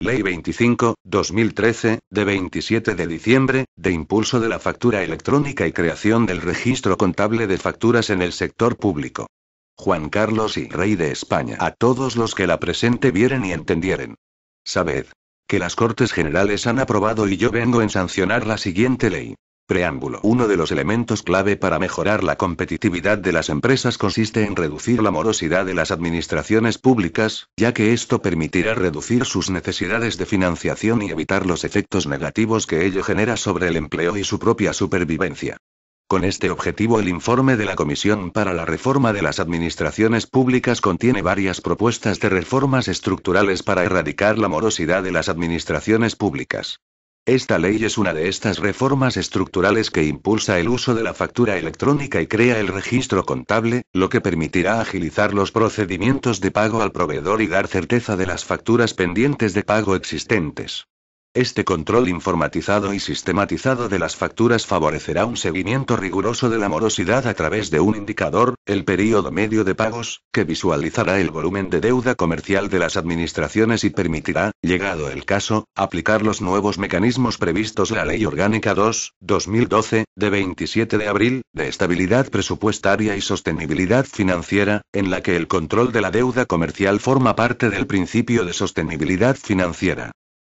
Ley 25/2013, de 27 de diciembre, de impulso de la factura electrónica y creación del registro contable de facturas en el sector público. Juan Carlos y Rey de España. A todos los que la presente vieren y entendieren. Sabed que las Cortes Generales han aprobado y yo vengo en sancionar la siguiente ley. Preámbulo. Uno de los elementos clave para mejorar la competitividad de las empresas consiste en reducir la morosidad de las administraciones públicas, ya que esto permitirá reducir sus necesidades de financiación y evitar los efectos negativos que ello genera sobre el empleo y su propia supervivencia. Con este objetivo, el informe de la Comisión para la Reforma de las Administraciones Públicas contiene varias propuestas de reformas estructurales para erradicar la morosidad de las administraciones públicas. Esta ley es una de estas reformas estructurales que impulsa el uso de la factura electrónica y crea el registro contable, lo que permitirá agilizar los procedimientos de pago al proveedor y dar certeza de las facturas pendientes de pago existentes. Este control informatizado y sistematizado de las facturas favorecerá un seguimiento riguroso de la morosidad a través de un indicador, el período medio de pagos, que visualizará el volumen de deuda comercial de las administraciones y permitirá, llegado el caso, aplicar los nuevos mecanismos previstos en la Ley Orgánica 2/2012, de 27 de abril, de estabilidad presupuestaria y sostenibilidad financiera, en la que el control de la deuda comercial forma parte del principio de sostenibilidad financiera.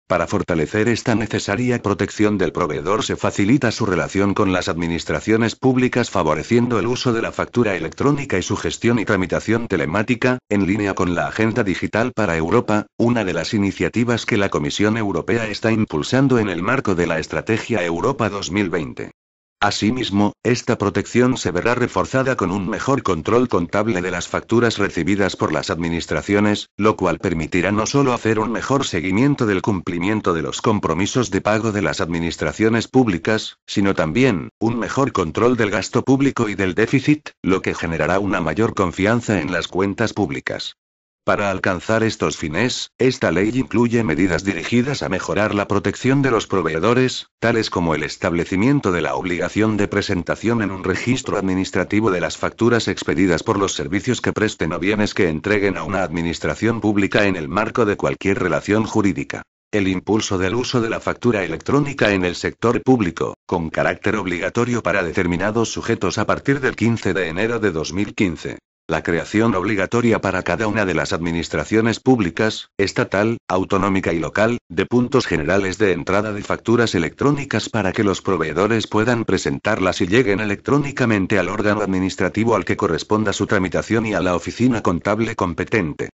Para fortalecer esta necesaria protección del proveedor se facilita su relación con las administraciones públicas favoreciendo el uso de la factura electrónica y su gestión y tramitación telemática, en línea con la Agenda Digital para Europa, una de las iniciativas que la Comisión Europea está impulsando en el marco de la Estrategia Europa 2020. Asimismo, esta protección se verá reforzada con un mejor control contable de las facturas recibidas por las administraciones, lo cual permitirá no solo hacer un mejor seguimiento del cumplimiento de los compromisos de pago de las administraciones públicas, sino también, un mejor control del gasto público y del déficit, lo que generará una mayor confianza en las cuentas públicas. Para alcanzar estos fines, esta ley incluye medidas dirigidas a mejorar la protección de los proveedores, tales como el establecimiento de la obligación de presentación en un registro administrativo de las facturas expedidas por los servicios que presten o bienes que entreguen a una administración pública en el marco de cualquier relación jurídica. El impulso del uso de la factura electrónica en el sector público, con carácter obligatorio para determinados sujetos a partir del 15 de enero de 2015. La creación obligatoria para cada una de las administraciones públicas, estatal, autonómica y local, de puntos generales de entrada de facturas electrónicas para que los proveedores puedan presentarlas y lleguen electrónicamente al órgano administrativo al que corresponda su tramitación y a la oficina contable competente.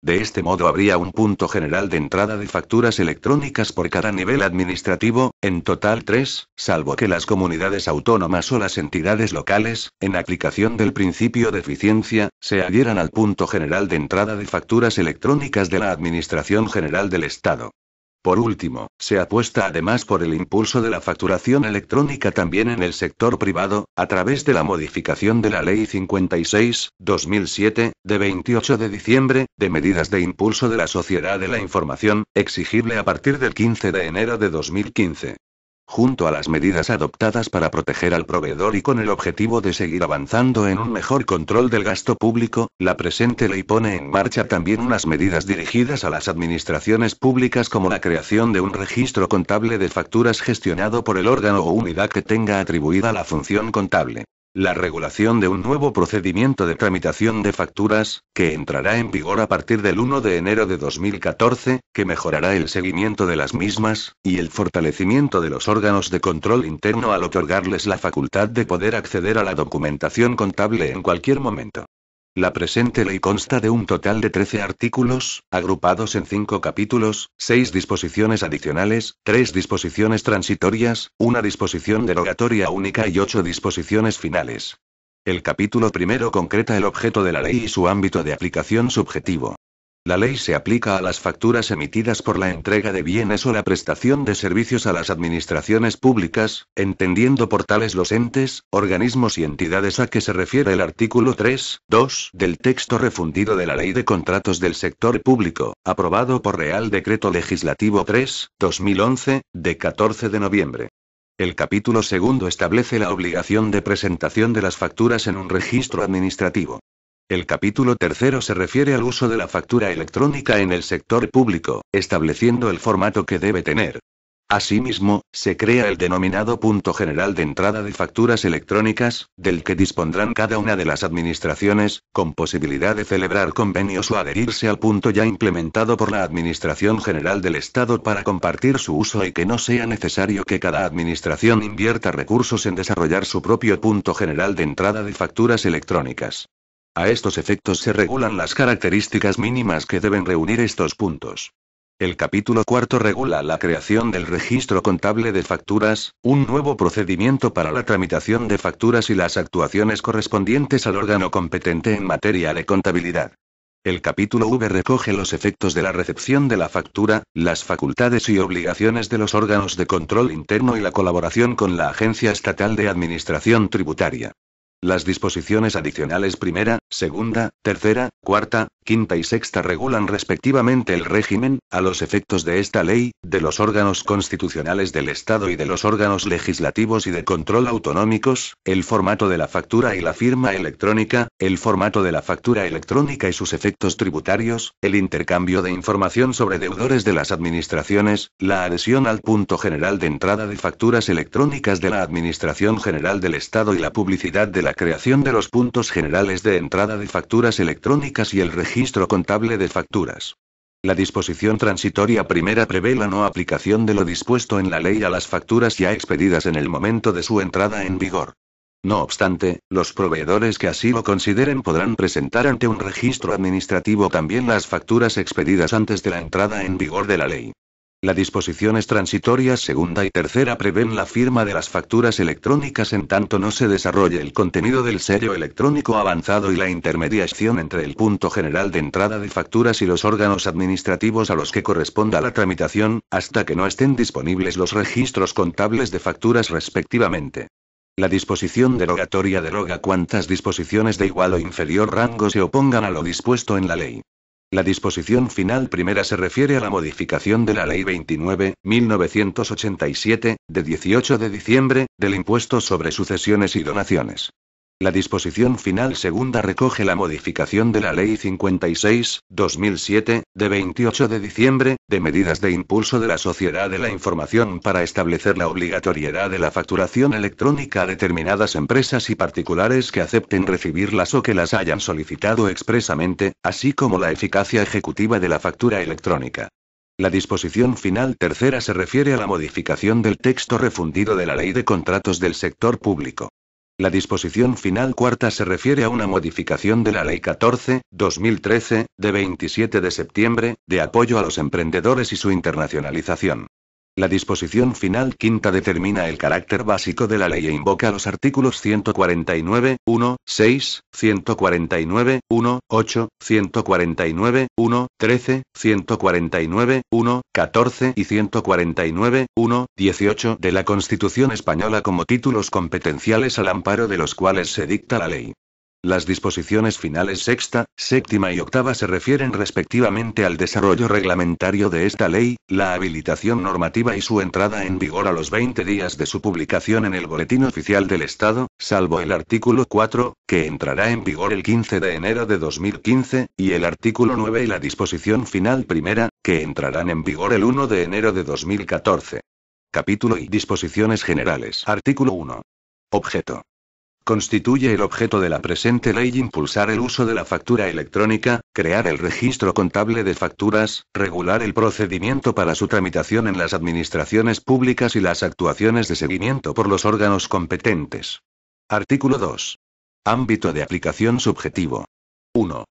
De este modo habría un punto general de entrada de facturas electrónicas por cada nivel administrativo, en total 3, salvo que las comunidades autónomas o las entidades locales, en aplicación del principio de eficiencia, se adhieran al punto general de entrada de facturas electrónicas de la Administración General del Estado. Por último, se apuesta además por el impulso de la facturación electrónica también en el sector privado, a través de la modificación de la Ley 56/2007, de 28 de diciembre, de medidas de impulso de la sociedad de la información, exigible a partir del 15 de enero de 2015. Junto a las medidas adoptadas para proteger al proveedor y con el objetivo de seguir avanzando en un mejor control del gasto público, la presente ley pone en marcha también unas medidas dirigidas a las administraciones públicas como la creación de un registro contable de facturas gestionado por el órgano o unidad que tenga atribuida la función contable. La regulación de un nuevo procedimiento de tramitación de facturas, que entrará en vigor a partir del 1 de enero de 2014, que mejorará el seguimiento de las mismas, y el fortalecimiento de los órganos de control interno al otorgarles la facultad de poder acceder a la documentación contable en cualquier momento. La presente ley consta de un total de 13 artículos, agrupados en 5 capítulos, 6 disposiciones adicionales, 3 disposiciones transitorias, una disposición derogatoria única y 8 disposiciones finales. El capítulo primero concreta el objeto de la ley y su ámbito de aplicación subjetivo. La ley se aplica a las facturas emitidas por la entrega de bienes o la prestación de servicios a las administraciones públicas, entendiendo por tales los entes, organismos y entidades a que se refiere el artículo 3.2 del texto refundido de la Ley de Contratos del Sector Público, aprobado por Real Decreto Legislativo 3/2011, de 14 de noviembre. El capítulo segundo establece la obligación de presentación de las facturas en un registro administrativo. El capítulo tercero se refiere al uso de la factura electrónica en el sector público, estableciendo el formato que debe tener. Asimismo, se crea el denominado Punto General de Entrada de Facturas Electrónicas, del que dispondrán cada una de las administraciones, con posibilidad de celebrar convenios o adherirse al punto ya implementado por la Administración General del Estado para compartir su uso y que no sea necesario que cada administración invierta recursos en desarrollar su propio Punto General de Entrada de Facturas Electrónicas. A estos efectos se regulan las características mínimas que deben reunir estos puntos. El capítulo cuarto regula la creación del registro contable de facturas, un nuevo procedimiento para la tramitación de facturas y las actuaciones correspondientes al órgano competente en materia de contabilidad. El capítulo V recoge los efectos de la recepción de la factura, las facultades y obligaciones de los órganos de control interno y la colaboración con la Agencia Estatal de Administración Tributaria. Las disposiciones adicionales primera, segunda, tercera, cuarta, quinta y sexta regulan respectivamente el régimen, a los efectos de esta ley, de los órganos constitucionales del Estado y de los órganos legislativos y de control autonómicos, el formato de la factura y la firma electrónica, el formato de la factura electrónica y sus efectos tributarios, el intercambio de información sobre deudores de las administraciones, la adhesión al Punto General de Entrada de Facturas Electrónicas de la Administración General del Estado y la publicidad de la creación de los puntos generales de entrada de facturas electrónicas y el registro contable de facturas. La disposición transitoria primera prevé la no aplicación de lo dispuesto en la ley a las facturas ya expedidas en el momento de su entrada en vigor. No obstante, los proveedores que así lo consideren podrán presentar ante un registro administrativo también las facturas expedidas antes de la entrada en vigor de la ley. Las disposiciones transitorias segunda y tercera prevén la firma de las facturas electrónicas en tanto no se desarrolle el contenido del sello electrónico avanzado y la intermediación entre el punto general de entrada de facturas y los órganos administrativos a los que corresponda la tramitación, hasta que no estén disponibles los registros contables de facturas respectivamente. La disposición derogatoria deroga cuantas disposiciones de igual o inferior rango se opongan a lo dispuesto en la ley. La disposición final primera se refiere a la modificación de la Ley 29.1987, de 18 de diciembre, del impuesto sobre sucesiones y donaciones. La disposición final segunda recoge la modificación de la Ley 56/2007, de 28 de diciembre, de medidas de impulso de la sociedad de la información para establecer la obligatoriedad de la facturación electrónica a determinadas empresas y particulares que acepten recibirlas o que las hayan solicitado expresamente, así como la eficacia ejecutiva de la factura electrónica. La disposición final tercera se refiere a la modificación del texto refundido de la Ley de Contratos del Sector Público. La disposición final cuarta se refiere a una modificación de la Ley 14/2013, de 27 de septiembre, de apoyo a los emprendedores y su internacionalización. La disposición final quinta determina el carácter básico de la ley e invoca los artículos 149.1.6, 149.1.8, 149.1.13, 149.1.14 y 149.1.18 de la Constitución española como títulos competenciales al amparo de los cuales se dicta la ley. Las disposiciones finales sexta, séptima y octava se refieren respectivamente al desarrollo reglamentario de esta ley, la habilitación normativa y su entrada en vigor a los 20 días de su publicación en el Boletín Oficial del Estado, salvo el artículo 4, que entrará en vigor el 15 de enero de 2015, y el artículo 9 y la disposición final primera, que entrarán en vigor el 1 de enero de 2014. Capítulo y disposiciones generales. Artículo 1. Objeto. Constituye el objeto de la presente ley impulsar el uso de la factura electrónica, crear el registro contable de facturas, regular el procedimiento para su tramitación en las administraciones públicas y las actuaciones de seguimiento por los órganos competentes. Artículo 2. Ámbito de aplicación subjetivo. 1.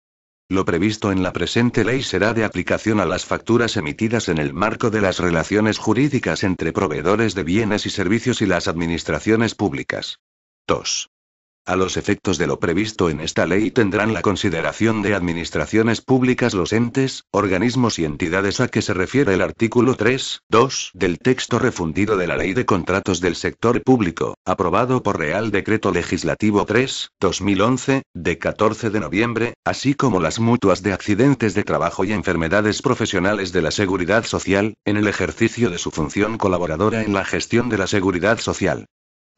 Lo previsto en la presente ley será de aplicación a las facturas emitidas en el marco de las relaciones jurídicas entre proveedores de bienes y servicios y las administraciones públicas. 2. A los efectos de lo previsto en esta ley tendrán la consideración de administraciones públicas los entes, organismos y entidades a que se refiere el artículo 3.2 del texto refundido de la Ley de Contratos del Sector Público, aprobado por Real Decreto Legislativo 3/2011, de 14 de noviembre, así como las mutuas de accidentes de trabajo y enfermedades profesionales de la Seguridad Social, en el ejercicio de su función colaboradora en la gestión de la Seguridad Social.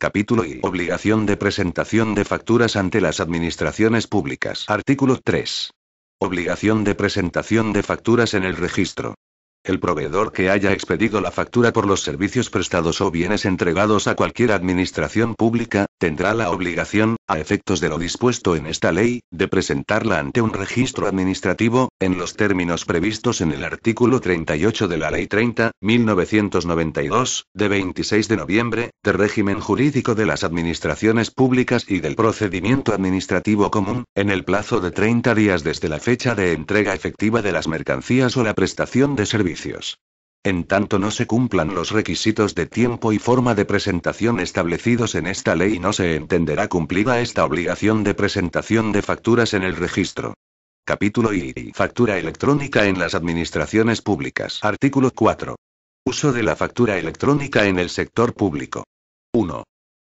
Capítulo I. Obligación de presentación de facturas ante las administraciones públicas. Artículo 3. Obligación de presentación de facturas en el registro. El proveedor que haya expedido la factura por los servicios prestados o bienes entregados a cualquier administración pública, tendrá la obligación, a efectos de lo dispuesto en esta ley, de presentarla ante un registro administrativo, en los términos previstos en el artículo 38 de la Ley 30.1992, de 26 de noviembre, de régimen jurídico de las administraciones públicas y del procedimiento administrativo común, en el plazo de 30 días desde la fecha de entrega efectiva de las mercancías o la prestación de servicios. En tanto no se cumplan los requisitos de tiempo y forma de presentación establecidos en esta ley, no se entenderá cumplida esta obligación de presentación de facturas en el registro. Capítulo I. Factura electrónica en las administraciones públicas. Artículo 4. Uso de la factura electrónica en el sector público. 1.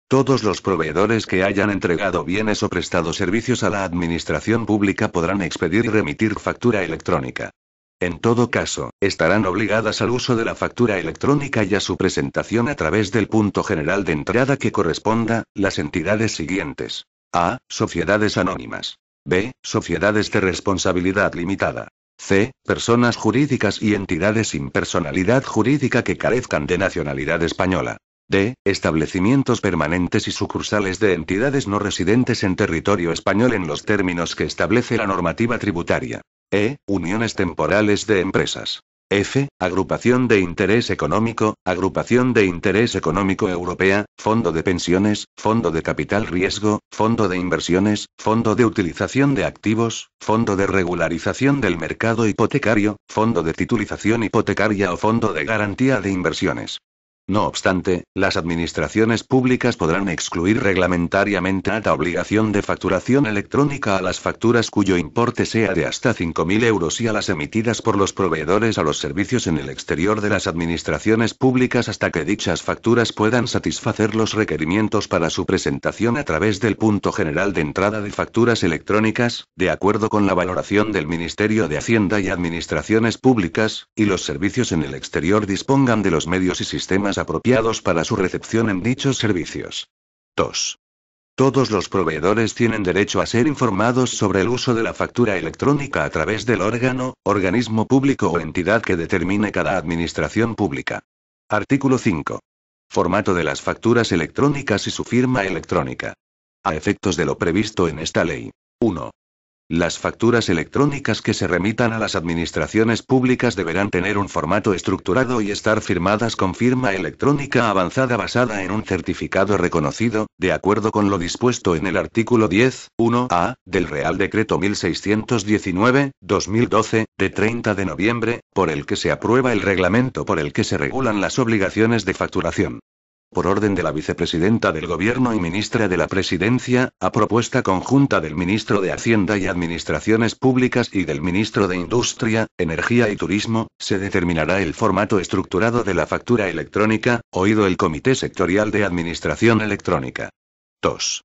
Todos los proveedores que hayan entregado bienes o prestado servicios a la administración pública podrán expedir y remitir factura electrónica. En todo caso, estarán obligadas al uso de la factura electrónica y a su presentación a través del punto general de entrada que corresponda, las entidades siguientes. A. Sociedades anónimas. B. Sociedades de responsabilidad limitada. C. Personas jurídicas y entidades sin personalidad jurídica que carezcan de nacionalidad española. D. Establecimientos permanentes y sucursales de entidades no residentes en territorio español en los términos que establece la normativa tributaria. E. Uniones temporales de empresas. F. Agrupación de interés económico europea, fondo de pensiones, fondo de capital riesgo, fondo de inversiones, fondo de utilización de activos, fondo de regularización del mercado hipotecario, fondo de titulización hipotecaria o fondo de garantía de inversiones. No obstante, las administraciones públicas podrán excluir reglamentariamente la obligación de facturación electrónica a las facturas cuyo importe sea de hasta 5.000 euros y a las emitidas por los proveedores a los servicios en el exterior de las administraciones públicas hasta que dichas facturas puedan satisfacer los requerimientos para su presentación a través del punto general de entrada de facturas electrónicas, de acuerdo con la valoración del Ministerio de Hacienda y Administraciones Públicas, y los servicios en el exterior dispongan de los medios y sistemas apropiados para su recepción en dichos servicios. 2. Todos los proveedores tienen derecho a ser informados sobre el uso de la factura electrónica a través del organismo público o entidad que determine cada administración pública. Artículo 5. Formato de las facturas electrónicas y su firma electrónica. A efectos de lo previsto en esta ley. 1. Las facturas electrónicas que se remitan a las administraciones públicas deberán tener un formato estructurado y estar firmadas con firma electrónica avanzada basada en un certificado reconocido, de acuerdo con lo dispuesto en el artículo 10.1a, del Real Decreto 1619/2012, de 30 de noviembre, por el que se aprueba el reglamento por el que se regulan las obligaciones de facturación. Por orden de la Vicepresidenta del Gobierno y Ministra de la Presidencia, a propuesta conjunta del Ministro de Hacienda y Administraciones Públicas y del Ministro de Industria, Energía y Turismo, se determinará el formato estructurado de la factura electrónica, oído el Comité Sectorial de Administración Electrónica. 2.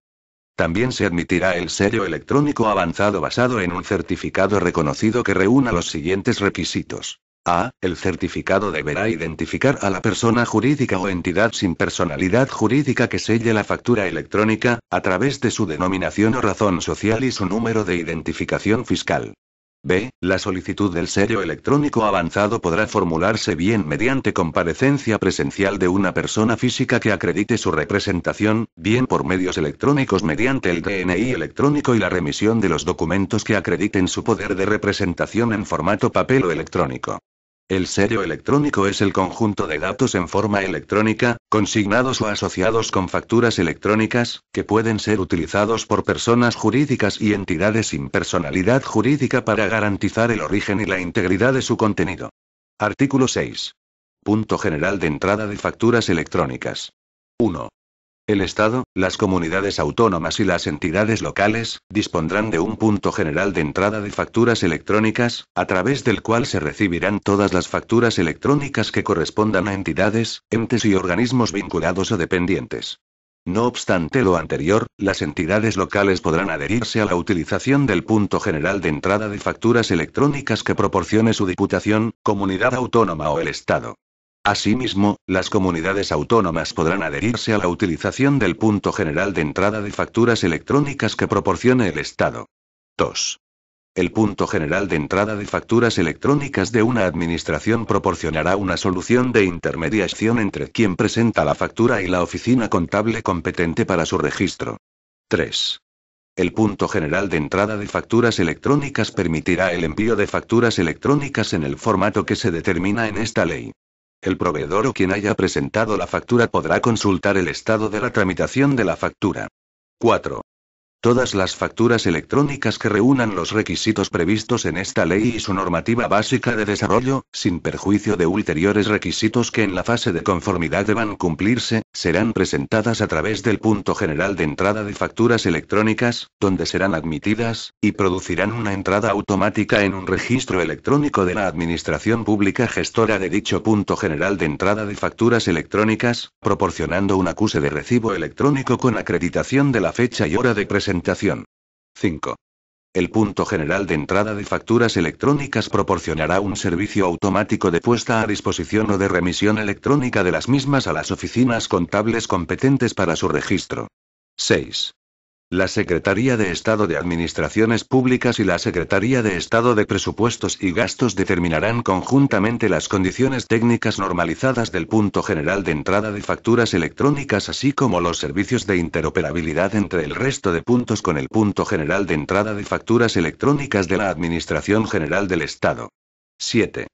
También se admitirá el sello electrónico avanzado basado en un certificado reconocido que reúna los siguientes requisitos. A. El certificado deberá identificar a la persona jurídica o entidad sin personalidad jurídica que selle la factura electrónica, a través de su denominación o razón social y su número de identificación fiscal. B. La solicitud del sello electrónico avanzado podrá formularse bien mediante comparecencia presencial de una persona física que acredite su representación, bien por medios electrónicos mediante el DNI electrónico y la remisión de los documentos que acrediten su poder de representación en formato papel o electrónico. El sello electrónico es el conjunto de datos en forma electrónica, consignados o asociados con facturas electrónicas, que pueden ser utilizados por personas jurídicas y entidades sin personalidad jurídica para garantizar el origen y la integridad de su contenido. Artículo 6. Punto general de entrada de facturas electrónicas. 1. El Estado, las comunidades autónomas y las entidades locales, dispondrán de un punto general de entrada de facturas electrónicas, a través del cual se recibirán todas las facturas electrónicas que correspondan a entidades, entes y organismos vinculados o dependientes. No obstante lo anterior, las entidades locales podrán adherirse a la utilización del punto general de entrada de facturas electrónicas que proporcione su diputación, comunidad autónoma o el Estado. Asimismo, las comunidades autónomas podrán adherirse a la utilización del punto general de entrada de facturas electrónicas que proporcione el Estado. 2. El punto general de entrada de facturas electrónicas de una administración proporcionará una solución de intermediación entre quien presenta la factura y la oficina contable competente para su registro. 3. El punto general de entrada de facturas electrónicas permitirá el envío de facturas electrónicas en el formato que se determina en esta ley. El proveedor o quien haya presentado la factura podrá consultar el estado de la tramitación de la factura. 4. Todas las facturas electrónicas que reúnan los requisitos previstos en esta ley y su normativa básica de desarrollo, sin perjuicio de ulteriores requisitos que en la fase de conformidad deban cumplirse, serán presentadas a través del punto general de entrada de facturas electrónicas, donde serán admitidas, y producirán una entrada automática en un registro electrónico de la Administración Pública gestora de dicho punto general de entrada de facturas electrónicas, proporcionando un acuse de recibo electrónico con acreditación de la fecha y hora de presentación. 5. El punto general de entrada de facturas electrónicas proporcionará un servicio automático de puesta a disposición o de remisión electrónica de las mismas a las oficinas contables competentes para su registro. 6. La Secretaría de Estado de Administraciones Públicas y la Secretaría de Estado de Presupuestos y Gastos determinarán conjuntamente las condiciones técnicas normalizadas del punto general de entrada de facturas electrónicas, así como los servicios de interoperabilidad entre el resto de puntos con el punto general de entrada de facturas electrónicas de la Administración General del Estado. 7.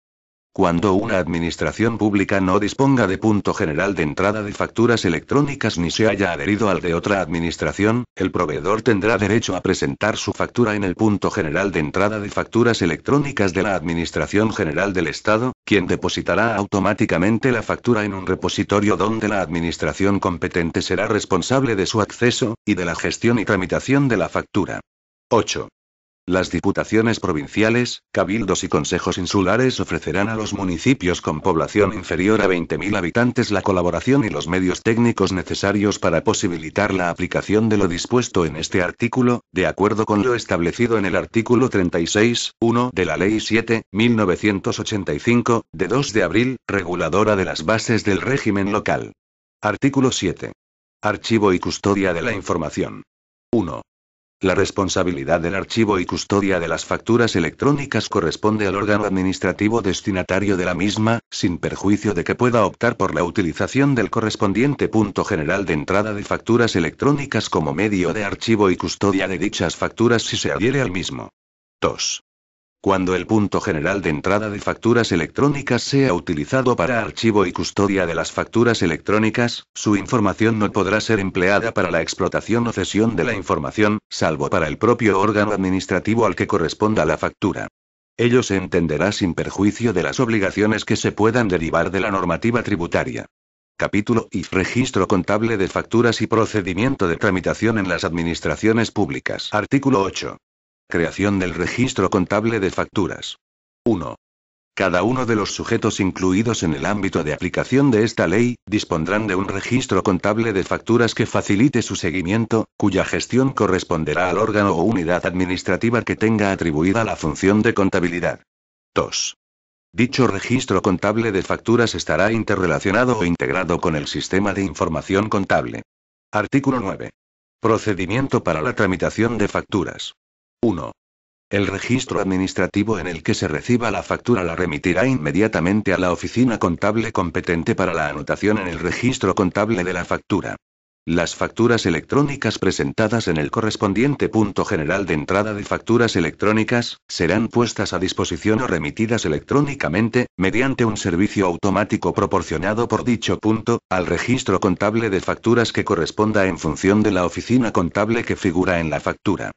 Cuando una administración pública no disponga de punto general de entrada de facturas electrónicas ni se haya adherido al de otra administración, el proveedor tendrá derecho a presentar su factura en el punto general de entrada de facturas electrónicas de la Administración General del Estado, quien depositará automáticamente la factura en un repositorio donde la administración competente será responsable de su acceso, y de la gestión y tramitación de la factura. 8. Las diputaciones provinciales, cabildos y consejos insulares ofrecerán a los municipios con población inferior a 20.000 habitantes la colaboración y los medios técnicos necesarios para posibilitar la aplicación de lo dispuesto en este artículo, de acuerdo con lo establecido en el artículo 36.1 de la Ley 7.1985, de 2 de abril, reguladora de las bases del régimen local. Artículo 7. Archivo y custodia de la información. 1. La responsabilidad del archivo y custodia de las facturas electrónicas corresponde al órgano administrativo destinatario de la misma, sin perjuicio de que pueda optar por la utilización del correspondiente punto general de entrada de facturas electrónicas como medio de archivo y custodia de dichas facturas si se adhiere al mismo. 2. Cuando el punto general de entrada de facturas electrónicas sea utilizado para archivo y custodia de las facturas electrónicas, su información no podrá ser empleada para la explotación o cesión de la información, salvo para el propio órgano administrativo al que corresponda la factura. Ello se entenderá sin perjuicio de las obligaciones que se puedan derivar de la normativa tributaria. Capítulo I. Registro contable de facturas y procedimiento de tramitación en las administraciones públicas. Artículo 8. Creación del registro contable de facturas. 1. Cada uno de los sujetos incluidos en el ámbito de aplicación de esta ley, dispondrán de un registro contable de facturas que facilite su seguimiento, cuya gestión corresponderá al órgano o unidad administrativa que tenga atribuida la función de contabilidad. 2. Dicho registro contable de facturas estará interrelacionado o integrado con el sistema de información contable. Artículo 9. Procedimiento para la tramitación de facturas. 1. El registro administrativo en el que se reciba la factura la remitirá inmediatamente a la oficina contable competente para la anotación en el registro contable de la factura. Las facturas electrónicas presentadas en el correspondiente punto general de entrada de facturas electrónicas, serán puestas a disposición o remitidas electrónicamente, mediante un servicio automático proporcionado por dicho punto, al registro contable de facturas que corresponda en función de la oficina contable que figura en la factura.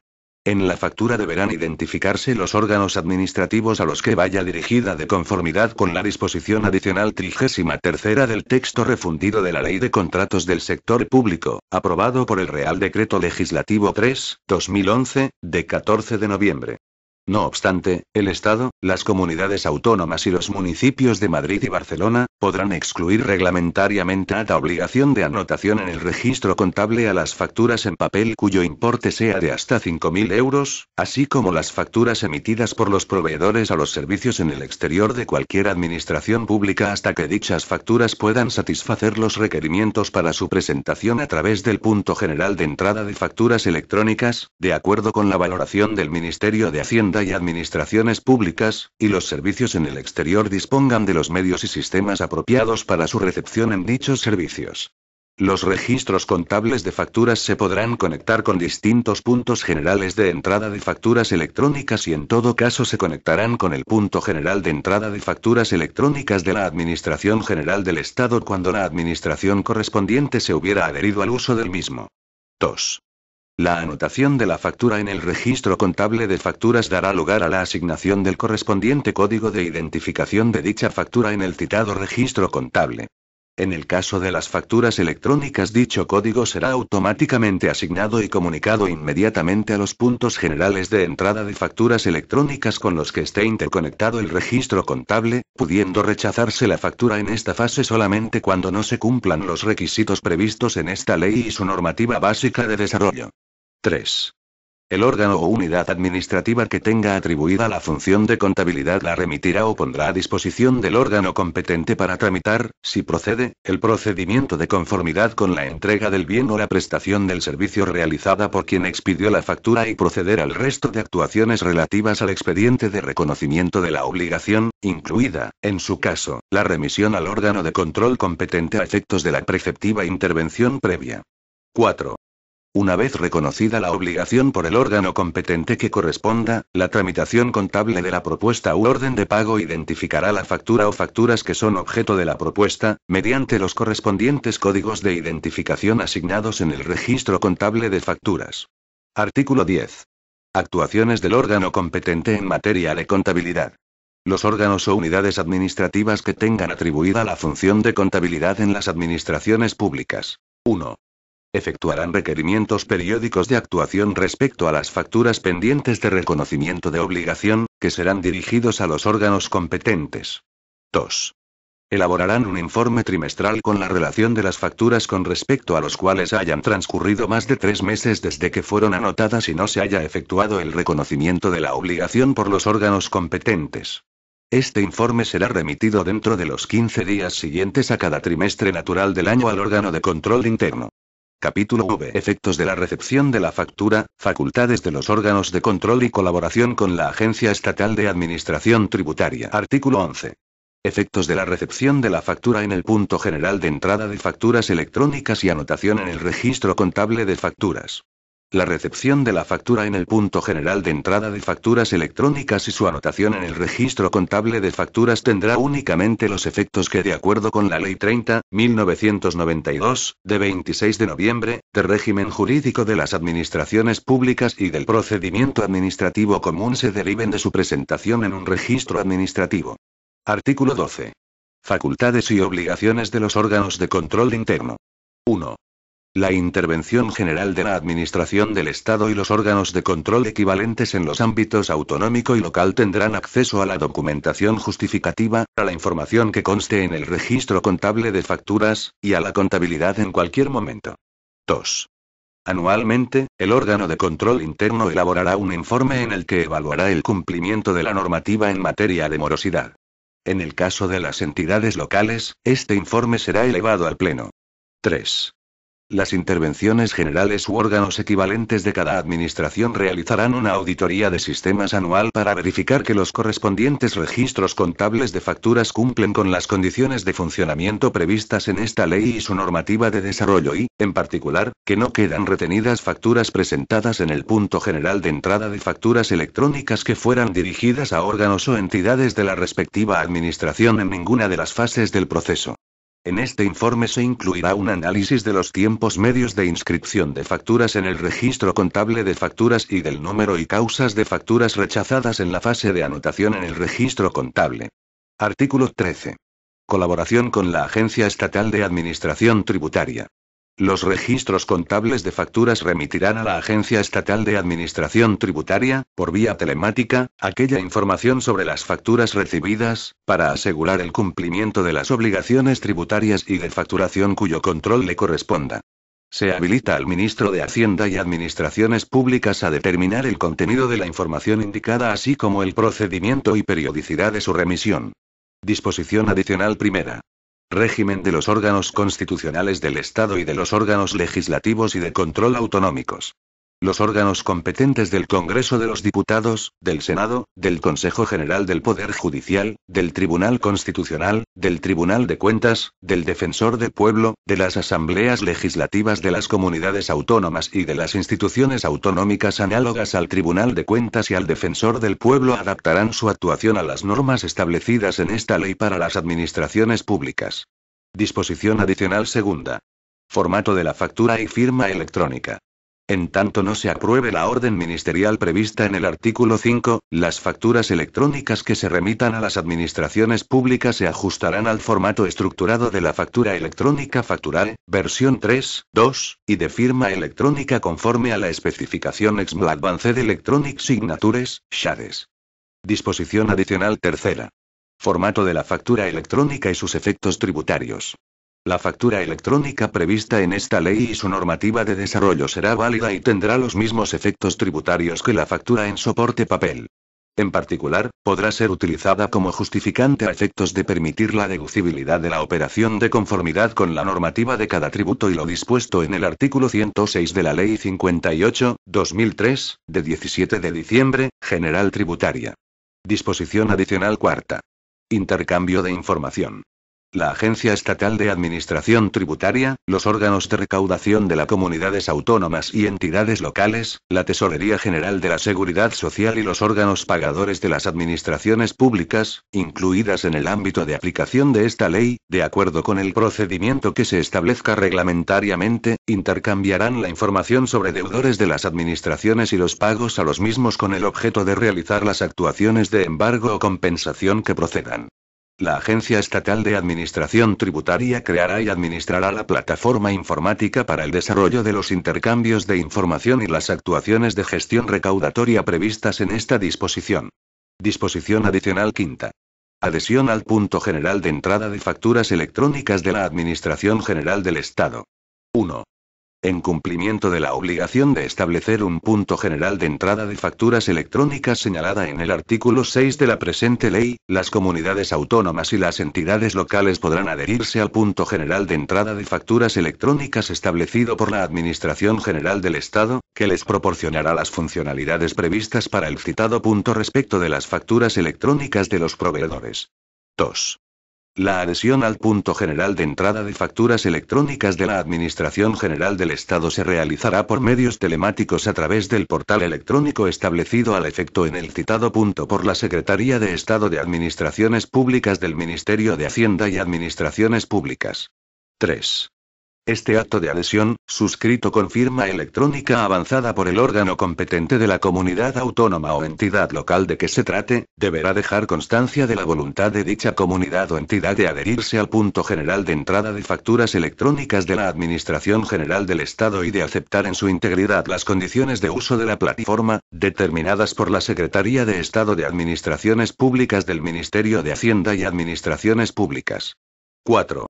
En la factura deberán identificarse los órganos administrativos a los que vaya dirigida de conformidad con la disposición adicional 33ª del texto refundido de la Ley de Contratos del Sector Público, aprobado por el Real Decreto Legislativo 3/2011, de 14 de noviembre. No obstante, el Estado, las comunidades autónomas y los municipios de Madrid y Barcelona, Podrán excluir reglamentariamente la obligación de anotación en el registro contable a las facturas en papel cuyo importe sea de hasta 5.000 euros, así como las facturas emitidas por los proveedores a los servicios en el exterior de cualquier administración pública hasta que dichas facturas puedan satisfacer los requerimientos para su presentación a través del punto general de entrada de facturas electrónicas, de acuerdo con la valoración del Ministerio de Hacienda y Administraciones Públicas, y los servicios en el exterior dispongan de los medios y sistemas apropiados para su recepción en dichos servicios. Los registros contables de facturas se podrán conectar con distintos puntos generales de entrada de facturas electrónicas y en todo caso se conectarán con el punto general de entrada de facturas electrónicas de la Administración General del Estado cuando la administración correspondiente se hubiera adherido al uso del mismo. 2. La anotación de la factura en el registro contable de facturas dará lugar a la asignación del correspondiente código de identificación de dicha factura en el citado registro contable. En el caso de las facturas electrónicas, dicho código será automáticamente asignado y comunicado inmediatamente a los puntos generales de entrada de facturas electrónicas con los que esté interconectado el registro contable, pudiendo rechazarse la factura en esta fase solamente cuando no se cumplan los requisitos previstos en esta ley y su normativa básica de desarrollo. 3. El órgano o unidad administrativa que tenga atribuida la función de contabilidad la remitirá o pondrá a disposición del órgano competente para tramitar, si procede, el procedimiento de conformidad con la entrega del bien o la prestación del servicio realizada por quien expidió la factura y proceder al resto de actuaciones relativas al expediente de reconocimiento de la obligación, incluida, en su caso, la remisión al órgano de control competente a efectos de la preceptiva intervención previa. 4. Una vez reconocida la obligación por el órgano competente que corresponda, la tramitación contable de la propuesta u orden de pago identificará la factura o facturas que son objeto de la propuesta, mediante los correspondientes códigos de identificación asignados en el registro contable de facturas. Artículo 10. Actuaciones del órgano competente en materia de contabilidad. Los órganos o unidades administrativas que tengan atribuida la función de contabilidad en las administraciones públicas. 1. Efectuarán requerimientos periódicos de actuación respecto a las facturas pendientes de reconocimiento de obligación, que serán dirigidos a los órganos competentes. 2. Elaborarán un informe trimestral con la relación de las facturas con respecto a los cuales hayan transcurrido más de 3 meses desde que fueron anotadas y no se haya efectuado el reconocimiento de la obligación por los órganos competentes. Este informe será remitido dentro de los 15 días siguientes a cada trimestre natural del año al órgano de control interno. Capítulo V. Efectos de la recepción de la factura, facultades de los órganos de control y colaboración con la Agencia Estatal de Administración Tributaria. Artículo 11. Efectos de la recepción de la factura en el punto general de entrada de facturas electrónicas y anotación en el registro contable de facturas. La recepción de la factura en el punto general de entrada de facturas electrónicas y su anotación en el registro contable de facturas tendrá únicamente los efectos que, de acuerdo con la Ley 30.1992, de 26 de noviembre, de régimen jurídico de las administraciones públicas y del procedimiento administrativo común, se deriven de su presentación en un registro administrativo. Artículo 12. Facultades y obligaciones de los órganos de control interno. 1. La intervención general de la Administración del Estado y los órganos de control equivalentes en los ámbitos autonómico y local tendrán acceso a la documentación justificativa, a la información que conste en el registro contable de facturas, y a la contabilidad en cualquier momento. 2. Anualmente, el órgano de control interno elaborará un informe en el que evaluará el cumplimiento de la normativa en materia de morosidad. En el caso de las entidades locales, este informe será elevado al Pleno. 3. Las intervenciones generales u órganos equivalentes de cada administración realizarán una auditoría de sistemas anual para verificar que los correspondientes registros contables de facturas cumplen con las condiciones de funcionamiento previstas en esta ley y su normativa de desarrollo y, en particular, que no quedan retenidas facturas presentadas en el punto general de entrada de facturas electrónicas que fueran dirigidas a órganos o entidades de la respectiva administración en ninguna de las fases del proceso. En este informe se incluirá un análisis de los tiempos medios de inscripción de facturas en el registro contable de facturas y del número y causas de facturas rechazadas en la fase de anotación en el registro contable. Artículo 13. Colaboración con la Agencia Estatal de Administración Tributaria. Los registros contables de facturas remitirán a la Agencia Estatal de Administración Tributaria, por vía telemática, aquella información sobre las facturas recibidas, para asegurar el cumplimiento de las obligaciones tributarias y de facturación cuyo control le corresponda. Se habilita al ministro de Hacienda y Administraciones Públicas a determinar el contenido de la información indicada así como el procedimiento y periodicidad de su remisión. Disposición adicional primera. Régimen de los órganos constitucionales del Estado y de los órganos legislativos y de control autonómicos. Los órganos competentes del Congreso de los Diputados, del Senado, del Consejo General del Poder Judicial, del Tribunal Constitucional, del Tribunal de Cuentas, del Defensor del Pueblo, de las asambleas legislativas de las comunidades autónomas y de las instituciones autonómicas análogas al Tribunal de Cuentas y al Defensor del Pueblo adaptarán su actuación a las normas establecidas en esta ley para las administraciones públicas. Disposición adicional segunda. Formato de la factura y firma electrónica. En tanto no se apruebe la orden ministerial prevista en el artículo 5, las facturas electrónicas que se remitan a las administraciones públicas se ajustarán al formato estructurado de la factura electrónica factural, versión 3.2, y de firma electrónica conforme a la especificación EXML Advanced Electronic Signatures, SHADES. Disposición adicional tercera. Formato de la factura electrónica y sus efectos tributarios. La factura electrónica prevista en esta ley y su normativa de desarrollo será válida y tendrá los mismos efectos tributarios que la factura en soporte papel. En particular, podrá ser utilizada como justificante a efectos de permitir la deducibilidad de la operación de conformidad con la normativa de cada tributo y lo dispuesto en el artículo 106 de la Ley 58/2003, de 17 de diciembre, General Tributaria. Disposición adicional cuarta. Intercambio de información. La Agencia Estatal de Administración Tributaria, los órganos de recaudación de las comunidades autónomas y entidades locales, la Tesorería General de la Seguridad Social y los órganos pagadores de las administraciones públicas, incluidas en el ámbito de aplicación de esta ley, de acuerdo con el procedimiento que se establezca reglamentariamente, intercambiarán la información sobre deudores de las administraciones y los pagos a los mismos con el objeto de realizar las actuaciones de embargo o compensación que procedan. La Agencia Estatal de Administración Tributaria creará y administrará la plataforma informática para el desarrollo de los intercambios de información y las actuaciones de gestión recaudatoria previstas en esta disposición. Disposición adicional quinta. Adhesión al Punto General de Entrada de Facturas Electrónicas de la Administración General del Estado. 1. En cumplimiento de la obligación de establecer un punto general de entrada de facturas electrónicas señalada en el artículo 6 de la presente ley, las comunidades autónomas y las entidades locales podrán adherirse al punto general de entrada de facturas electrónicas establecido por la Administración General del Estado, que les proporcionará las funcionalidades previstas para el citado punto respecto de las facturas electrónicas de los proveedores. 2. La adhesión al punto general de entrada de facturas electrónicas de la Administración General del Estado se realizará por medios telemáticos a través del portal electrónico establecido al efecto en el citado punto por la Secretaría de Estado de Administraciones Públicas del Ministerio de Hacienda y Administraciones Públicas. 3. Este acto de adhesión, suscrito con firma electrónica avanzada por el órgano competente de la comunidad autónoma o entidad local de que se trate, deberá dejar constancia de la voluntad de dicha comunidad o entidad de adherirse al punto general de entrada de facturas electrónicas de la Administración General del Estado y de aceptar en su integridad las condiciones de uso de la plataforma, determinadas por la Secretaría de Estado de Administraciones Públicas del Ministerio de Hacienda y Administraciones Públicas. 4.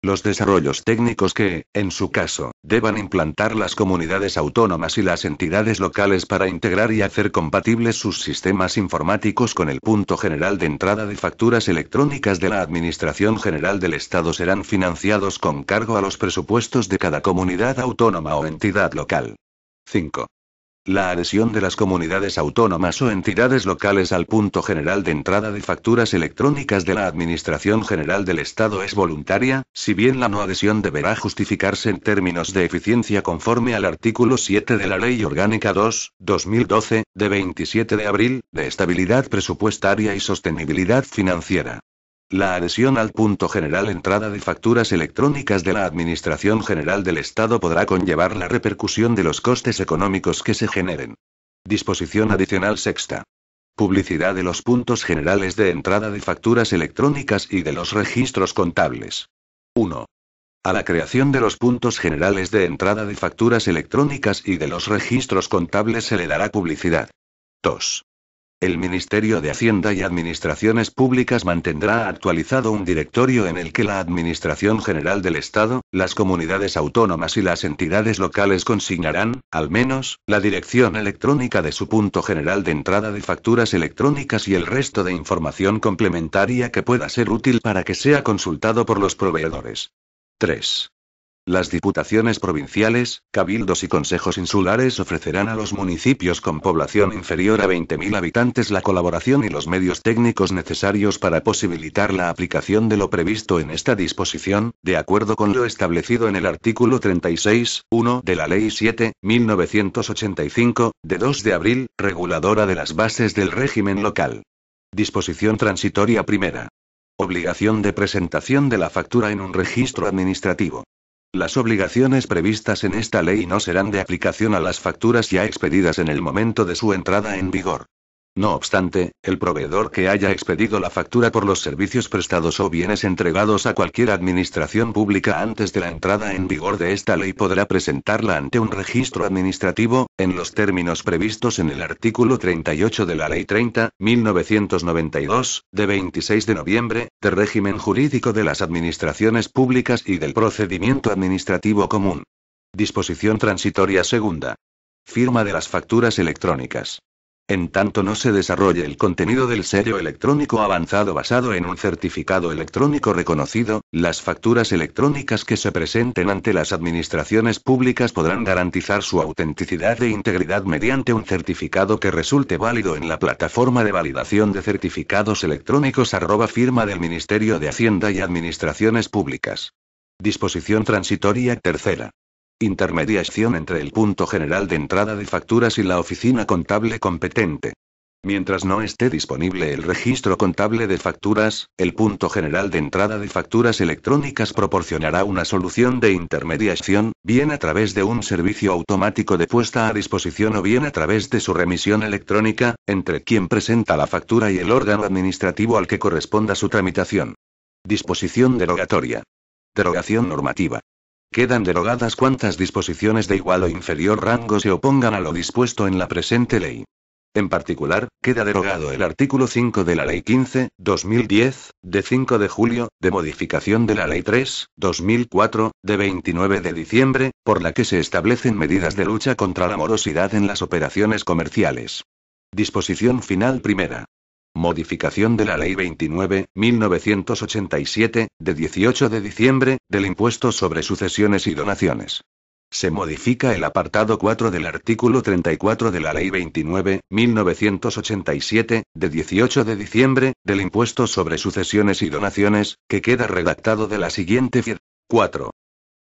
Los desarrollos técnicos que, en su caso, deban implantar las comunidades autónomas y las entidades locales para integrar y hacer compatibles sus sistemas informáticos con el punto general de entrada de facturas electrónicas de la Administración General del Estado serán financiados con cargo a los presupuestos de cada comunidad autónoma o entidad local. 5. La adhesión de las comunidades autónomas o entidades locales al punto general de entrada de facturas electrónicas de la Administración General del Estado es voluntaria, si bien la no adhesión deberá justificarse en términos de eficiencia conforme al artículo 7 de la Ley Orgánica 2/2012, de 27 de abril, de Estabilidad Presupuestaria y Sostenibilidad Financiera. La adhesión al punto general entrada de facturas electrónicas de la Administración General del Estado podrá conllevar la repercusión de los costes económicos que se generen. Disposición adicional sexta. Publicidad de los puntos generales de entrada de facturas electrónicas y de los registros contables. 1. A la creación de los puntos generales de entrada de facturas electrónicas y de los registros contables se le dará publicidad. 2. El Ministerio de Hacienda y Administraciones Públicas mantendrá actualizado un directorio en el que la Administración General del Estado, las comunidades autónomas y las entidades locales consignarán, al menos, la dirección electrónica de su punto general de entrada de facturas electrónicas y el resto de información complementaria que pueda ser útil para que sea consultado por los proveedores. 3. Las diputaciones provinciales, cabildos y consejos insulares ofrecerán a los municipios con población inferior a 20.000 habitantes la colaboración y los medios técnicos necesarios para posibilitar la aplicación de lo previsto en esta disposición, de acuerdo con lo establecido en el artículo 36.1 de la Ley 7.1985, de 2 de abril, reguladora de las bases del régimen local. Disposición transitoria primera. Obligación de presentación de la factura en un registro administrativo. Las obligaciones previstas en esta ley no serán de aplicación a las facturas ya expedidas en el momento de su entrada en vigor. No obstante, el proveedor que haya expedido la factura por los servicios prestados o bienes entregados a cualquier administración pública antes de la entrada en vigor de esta ley podrá presentarla ante un registro administrativo, en los términos previstos en el artículo 38 de la Ley 30.1992, de 26 de noviembre, de régimen jurídico de las administraciones públicas y del procedimiento administrativo común. Disposición transitoria segunda. Firma de las facturas electrónicas. En tanto no se desarrolle el contenido del sello electrónico avanzado basado en un certificado electrónico reconocido, las facturas electrónicas que se presenten ante las administraciones públicas podrán garantizar su autenticidad e integridad mediante un certificado que resulte válido en la plataforma de validación de certificados electrónicos @firma del Ministerio de Hacienda y Administraciones Públicas. Disposición transitoria tercera. Intermediación entre el punto general de entrada de facturas y la oficina contable competente. Mientras no esté disponible el registro contable de facturas, el punto general de entrada de facturas electrónicas proporcionará una solución de intermediación, bien a través de un servicio automático de puesta a disposición o bien a través de su remisión electrónica, entre quien presenta la factura y el órgano administrativo al que corresponda su tramitación. Disposición derogatoria. Derogación normativa. Quedan derogadas cuantas disposiciones de igual o inferior rango se opongan a lo dispuesto en la presente ley. En particular, queda derogado el artículo 5 de la Ley 15/2010, de 5 de julio, de modificación de la Ley 3/2004, de 29 de diciembre, por la que se establecen medidas de lucha contra la morosidad en las operaciones comerciales. Disposición final primera. Modificación de la Ley 29.1987, de 18 de diciembre, del impuesto sobre sucesiones y donaciones. Se modifica el apartado 4 del artículo 34 de la Ley 29.1987, de 18 de diciembre, del impuesto sobre sucesiones y donaciones, que queda redactado de la siguiente forma. 4.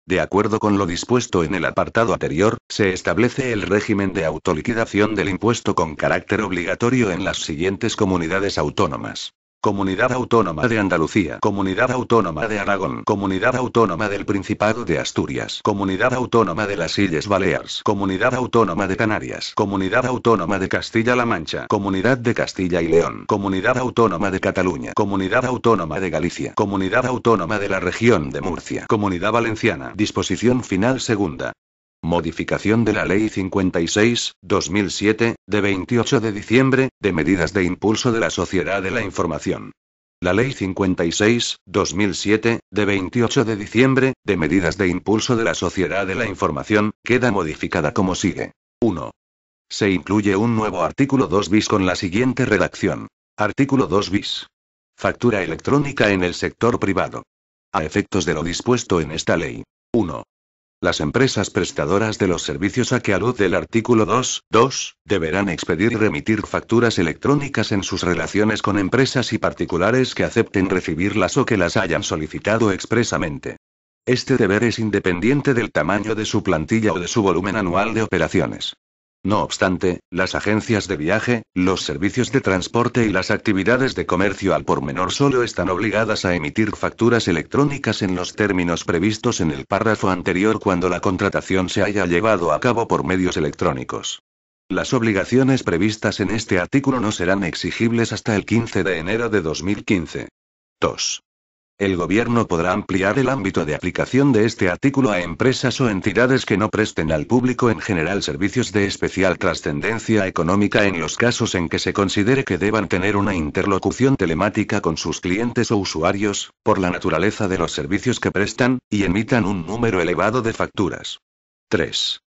De acuerdo con lo dispuesto en el apartado anterior, se establece el régimen de autoliquidación del impuesto con carácter obligatorio en las siguientes comunidades autónomas: Comunidad Autónoma de Andalucía, Comunidad Autónoma de Aragón, Comunidad Autónoma del Principado de Asturias, Comunidad Autónoma de las Illes Baleares, Comunidad Autónoma de Canarias, Comunidad Autónoma de Castilla-La Mancha, Comunidad de Castilla y León, Comunidad Autónoma de Cataluña, Comunidad Autónoma de Galicia, Comunidad Autónoma de la Región de Murcia, Comunidad Valenciana. Disposición final segunda. Modificación de la Ley 56/2007, de 28 de diciembre, de medidas de impulso de la sociedad de la información. La Ley 56/2007, de 28 de diciembre, de medidas de impulso de la sociedad de la información, queda modificada como sigue. 1. Se incluye un nuevo artículo 2 bis con la siguiente redacción. Artículo 2 bis. Factura electrónica en el sector privado. A efectos de lo dispuesto en esta ley. 1. Las empresas prestadoras de los servicios a que alude el artículo 2.2, deberán expedir y remitir facturas electrónicas en sus relaciones con empresas y particulares que acepten recibirlas o que las hayan solicitado expresamente. Este deber es independiente del tamaño de su plantilla o de su volumen anual de operaciones. No obstante, las agencias de viaje, los servicios de transporte y las actividades de comercio al por menor solo están obligadas a emitir facturas electrónicas en los términos previstos en el párrafo anterior cuando la contratación se haya llevado a cabo por medios electrónicos. Las obligaciones previstas en este artículo no serán exigibles hasta el 15 de enero de 2015. 2. El gobierno podrá ampliar el ámbito de aplicación de este artículo a empresas o entidades que no presten al público en general servicios de especial trascendencia económica en los casos en que se considere que deban tener una interlocución telemática con sus clientes o usuarios, por la naturaleza de los servicios que prestan, y emitan un número elevado de facturas. 3.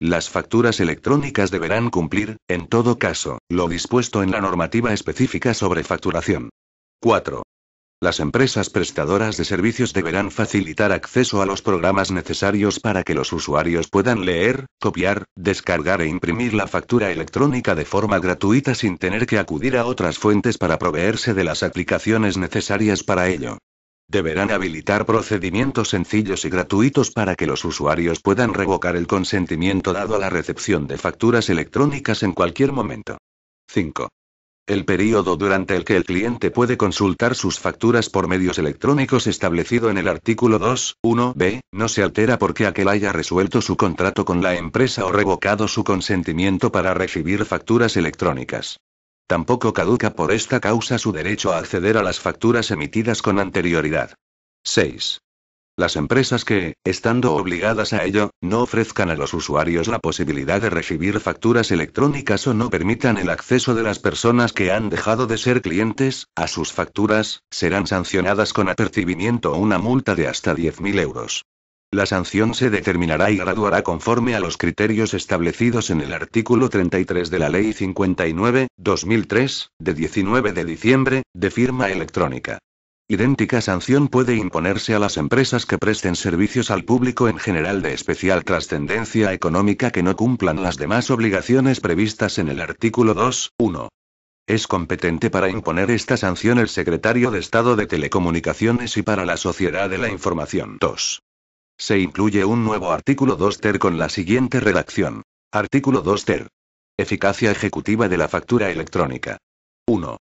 Las facturas electrónicas deberán cumplir, en todo caso, lo dispuesto en la normativa específica sobre facturación. 4. Las empresas prestadoras de servicios deberán facilitar acceso a los programas necesarios para que los usuarios puedan leer, copiar, descargar e imprimir la factura electrónica de forma gratuita sin tener que acudir a otras fuentes para proveerse de las aplicaciones necesarias para ello. Deberán habilitar procedimientos sencillos y gratuitos para que los usuarios puedan revocar el consentimiento dado a la recepción de facturas electrónicas en cualquier momento. 5. El período durante el que el cliente puede consultar sus facturas por medios electrónicos establecido en el artículo 2.1b, no se altera porque aquel haya resuelto su contrato con la empresa o revocado su consentimiento para recibir facturas electrónicas. Tampoco caduca por esta causa su derecho a acceder a las facturas emitidas con anterioridad. 6. Las empresas que, estando obligadas a ello, no ofrezcan a los usuarios la posibilidad de recibir facturas electrónicas o no permitan el acceso de las personas que han dejado de ser clientes a sus facturas, serán sancionadas con apercibimiento o una multa de hasta 10.000 euros. La sanción se determinará y graduará conforme a los criterios establecidos en el artículo 33 de la Ley 59/2003, de 19 de diciembre, de firma electrónica. Idéntica sanción puede imponerse a las empresas que presten servicios al público en general de especial trascendencia económica que no cumplan las demás obligaciones previstas en el artículo 2.1. Es competente para imponer esta sanción el Secretario de Estado de Telecomunicaciones y para la Sociedad de la Información. 2. Se incluye un nuevo artículo 2 ter con la siguiente redacción. Artículo 2 ter. Eficacia ejecutiva de la factura electrónica. 1.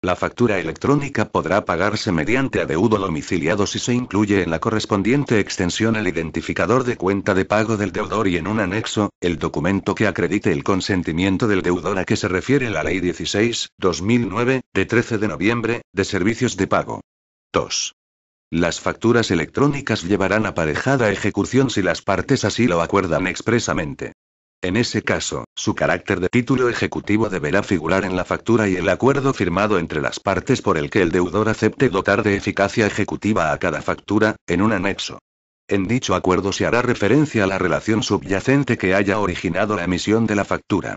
La factura electrónica podrá pagarse mediante adeudo domiciliado si se incluye en la correspondiente extensión el identificador de cuenta de pago del deudor y en un anexo, el documento que acredite el consentimiento del deudor a que se refiere la Ley 16/2009, de 13 de noviembre, de servicios de pago. 2. Las facturas electrónicas llevarán aparejada ejecución si las partes así lo acuerdan expresamente. En ese caso, su carácter de título ejecutivo deberá figurar en la factura y el acuerdo firmado entre las partes por el que el deudor acepte dotar de eficacia ejecutiva a cada factura, en un anexo. En dicho acuerdo se hará referencia a la relación subyacente que haya originado la emisión de la factura.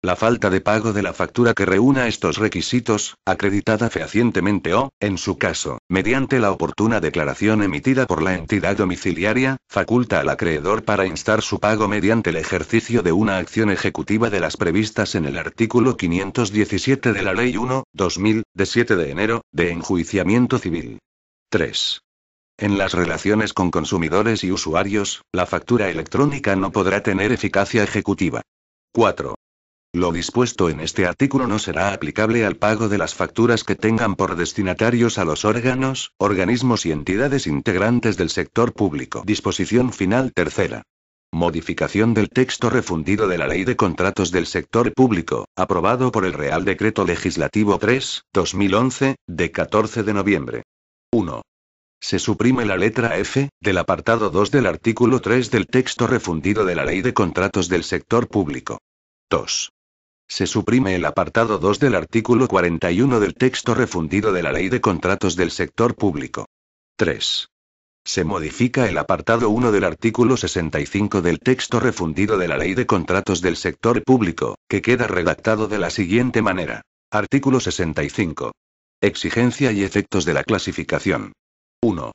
La falta de pago de la factura que reúna estos requisitos, acreditada fehacientemente o, en su caso, mediante la oportuna declaración emitida por la entidad domiciliaria, faculta al acreedor para instar su pago mediante el ejercicio de una acción ejecutiva de las previstas en el artículo 517 de la Ley 1/2000, de 7 de enero, de enjuiciamiento civil. 3. En las relaciones con consumidores y usuarios, la factura electrónica no podrá tener eficacia ejecutiva. 4. Lo dispuesto en este artículo no será aplicable al pago de las facturas que tengan por destinatarios a los órganos, organismos y entidades integrantes del sector público. Disposición final tercera. Modificación del texto refundido de la Ley de Contratos del Sector Público, aprobado por el Real Decreto Legislativo 3/2011, de 14 de noviembre. 1. Se suprime la letra F, del apartado 2 del artículo 3 del texto refundido de la Ley de Contratos del Sector Público. 2. Se suprime el apartado 2 del artículo 41 del texto refundido de la Ley de Contratos del Sector Público. 3. Se modifica el apartado 1 del artículo 65 del texto refundido de la Ley de Contratos del Sector Público, que queda redactado de la siguiente manera. Artículo 65. Exigencia y efectos de la clasificación. 1.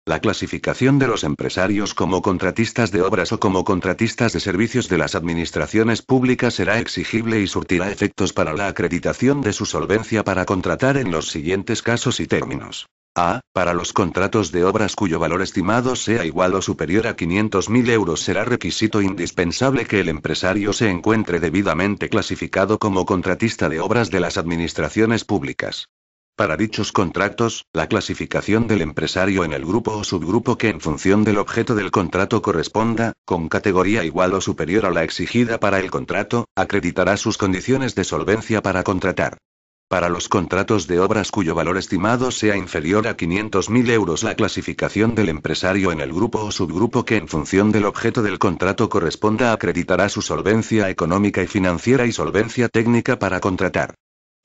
La clasificación de los empresarios como contratistas de obras o como contratistas de servicios de las administraciones públicas será exigible y surtirá efectos para la acreditación de su solvencia para contratar en los siguientes casos y términos. A. Para los contratos de obras cuyo valor estimado sea igual o superior a 500.000 euros será requisito indispensable que el empresario se encuentre debidamente clasificado como contratista de obras de las administraciones públicas. Para dichos contratos, la clasificación del empresario en el grupo o subgrupo que en función del objeto del contrato corresponda, con categoría igual o superior a la exigida para el contrato, acreditará sus condiciones de solvencia para contratar. Para los contratos de obras cuyo valor estimado sea inferior a 500.000 euros, la clasificación del empresario en el grupo o subgrupo que en función del objeto del contrato corresponda acreditará su solvencia económica y financiera y solvencia técnica para contratar.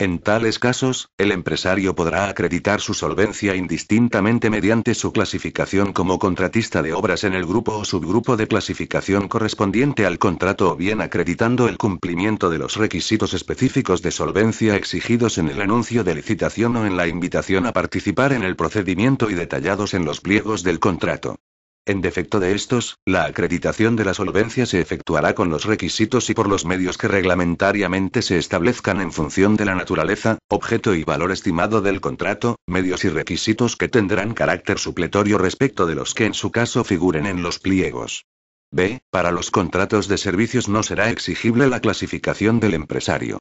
En tales casos, el empresario podrá acreditar su solvencia indistintamente mediante su clasificación como contratista de obras en el grupo o subgrupo de clasificación correspondiente al contrato, o bien acreditando el cumplimiento de los requisitos específicos de solvencia exigidos en el anuncio de licitación o en la invitación a participar en el procedimiento y detallados en los pliegos del contrato. En defecto de estos, la acreditación de la solvencia se efectuará con los requisitos y por los medios que reglamentariamente se establezcan en función de la naturaleza, objeto y valor estimado del contrato, medios y requisitos que tendrán carácter supletorio respecto de los que en su caso figuren en los pliegos. B. Para los contratos de servicios no será exigible la clasificación del empresario.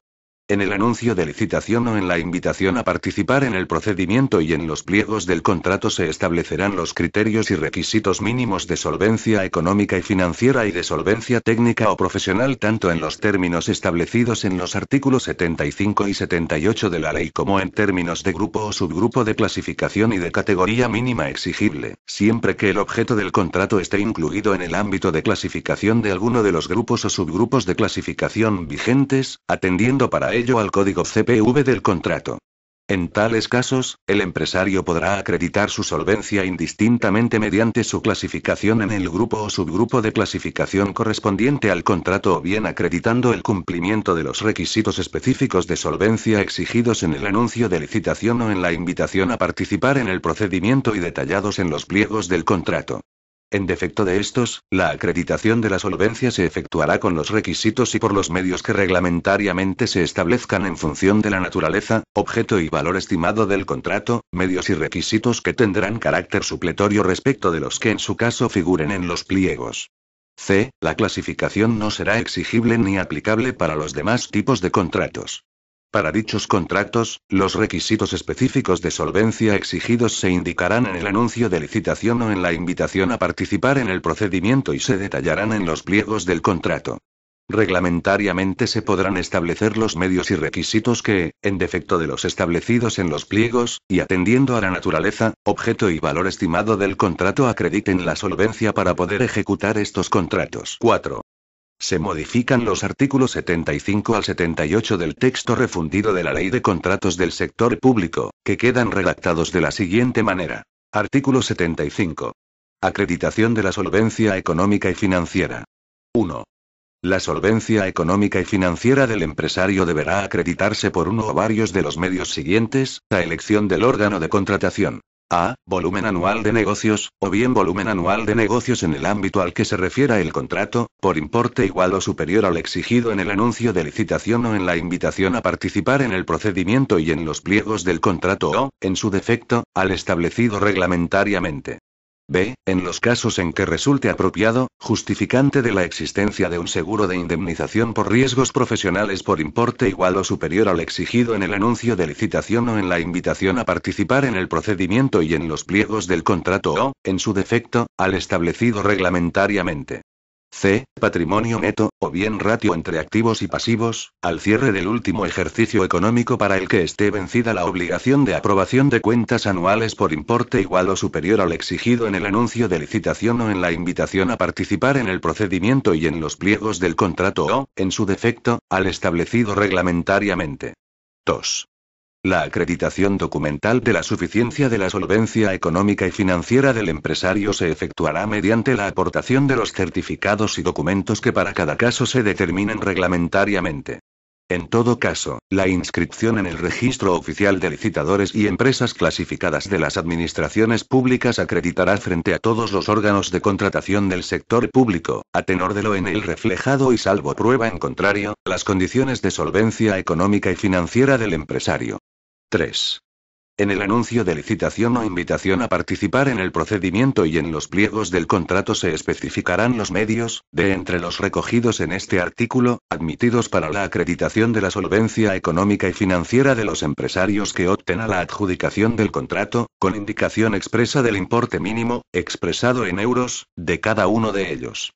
En el anuncio de licitación o en la invitación a participar en el procedimiento y en los pliegos del contrato se establecerán los criterios y requisitos mínimos de solvencia económica y financiera y de solvencia técnica o profesional, tanto en los términos establecidos en los artículos 75 y 78 de la ley como en términos de grupo o subgrupo de clasificación y de categoría mínima exigible, siempre que el objeto del contrato esté incluido en el ámbito de clasificación de alguno de los grupos o subgrupos de clasificación vigentes, atendiendo para ello al código CPV del contrato. En tales casos, el empresario podrá acreditar su solvencia indistintamente mediante su clasificación en el grupo o subgrupo de clasificación correspondiente al contrato, o bien acreditando el cumplimiento de los requisitos específicos de solvencia exigidos en el anuncio de licitación o en la invitación a participar en el procedimiento y detallados en los pliegos del contrato. En defecto de estos, la acreditación de la solvencia se efectuará con los requisitos y por los medios que reglamentariamente se establezcan en función de la naturaleza, objeto y valor estimado del contrato, medios y requisitos que tendrán carácter supletorio respecto de los que en su caso figuren en los pliegos. C. La clasificación no será exigible ni aplicable para los demás tipos de contratos. Para dichos contratos, los requisitos específicos de solvencia exigidos se indicarán en el anuncio de licitación o en la invitación a participar en el procedimiento y se detallarán en los pliegos del contrato. Reglamentariamente se podrán establecer los medios y requisitos que, en defecto de los establecidos en los pliegos, y atendiendo a la naturaleza, objeto y valor estimado del contrato, acrediten la solvencia para poder ejecutar estos contratos. 4. Se modifican los artículos 75 al 78 del texto refundido de la Ley de Contratos del Sector Público, que quedan redactados de la siguiente manera. Artículo 75. Acreditación de la solvencia económica y financiera. 1. La solvencia económica y financiera del empresario deberá acreditarse por uno o varios de los medios siguientes, a elección del órgano de contratación. A. Volumen anual de negocios, o bien volumen anual de negocios en el ámbito al que se refiera el contrato, por importe igual o superior al exigido en el anuncio de licitación o en la invitación a participar en el procedimiento y en los pliegos del contrato o, en su defecto, al establecido reglamentariamente. B. En los casos en que resulte apropiado, justificante de la existencia de un seguro de indemnización por riesgos profesionales por importe igual o superior al exigido en el anuncio de licitación o en la invitación a participar en el procedimiento y en los pliegos del contrato o, en su defecto, al establecido reglamentariamente. C. Patrimonio neto, o bien ratio entre activos y pasivos, al cierre del último ejercicio económico para el que esté vencida la obligación de aprobación de cuentas anuales por importe igual o superior al exigido en el anuncio de licitación o en la invitación a participar en el procedimiento y en los pliegos del contrato o, en su defecto, al establecido reglamentariamente. 2. La acreditación documental de la suficiencia de la solvencia económica y financiera del empresario se efectuará mediante la aportación de los certificados y documentos que para cada caso se determinen reglamentariamente. En todo caso, la inscripción en el Registro Oficial de Licitadores y Empresas Clasificadas de las Administraciones Públicas acreditará frente a todos los órganos de contratación del sector público, a tenor de lo en él reflejado y salvo prueba en contrario, las condiciones de solvencia económica y financiera del empresario. 3. En el anuncio de licitación o invitación a participar en el procedimiento y en los pliegos del contrato se especificarán los medios, de entre los recogidos en este artículo, admitidos para la acreditación de la solvencia económica y financiera de los empresarios que opten a la adjudicación del contrato, con indicación expresa del importe mínimo, expresado en euros, de cada uno de ellos.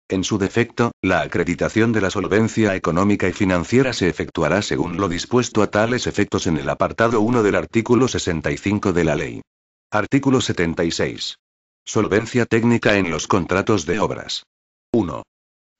En su defecto, la acreditación de la solvencia económica y financiera se efectuará según lo dispuesto a tales efectos en el apartado 1 del artículo 65 de la ley. Artículo 76. Solvencia técnica en los contratos de obras. 1.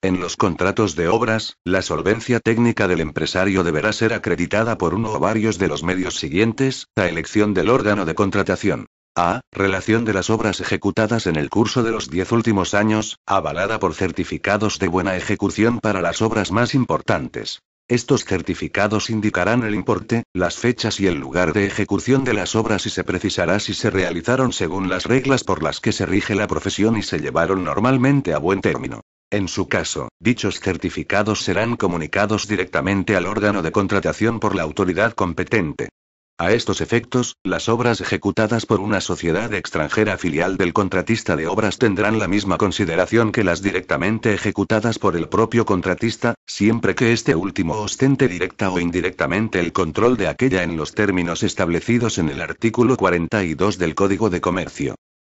En los contratos de obras, la solvencia técnica del empresario deberá ser acreditada por uno o varios de los medios siguientes, a elección del órgano de contratación. A. Relación de las obras ejecutadas en el curso de los 10 últimos años, avalada por certificados de buena ejecución para las obras más importantes. Estos certificados indicarán el importe, las fechas y el lugar de ejecución de las obras y se precisará si se realizaron según las reglas por las que se rige la profesión y se llevaron normalmente a buen término. En su caso, dichos certificados serán comunicados directamente al órgano de contratación por la autoridad competente. A estos efectos, las obras ejecutadas por una sociedad extranjera filial del contratista de obras tendrán la misma consideración que las directamente ejecutadas por el propio contratista, siempre que este último ostente directa o indirectamente el control de aquella en los términos establecidos en el artículo 42 del Código de Comercio.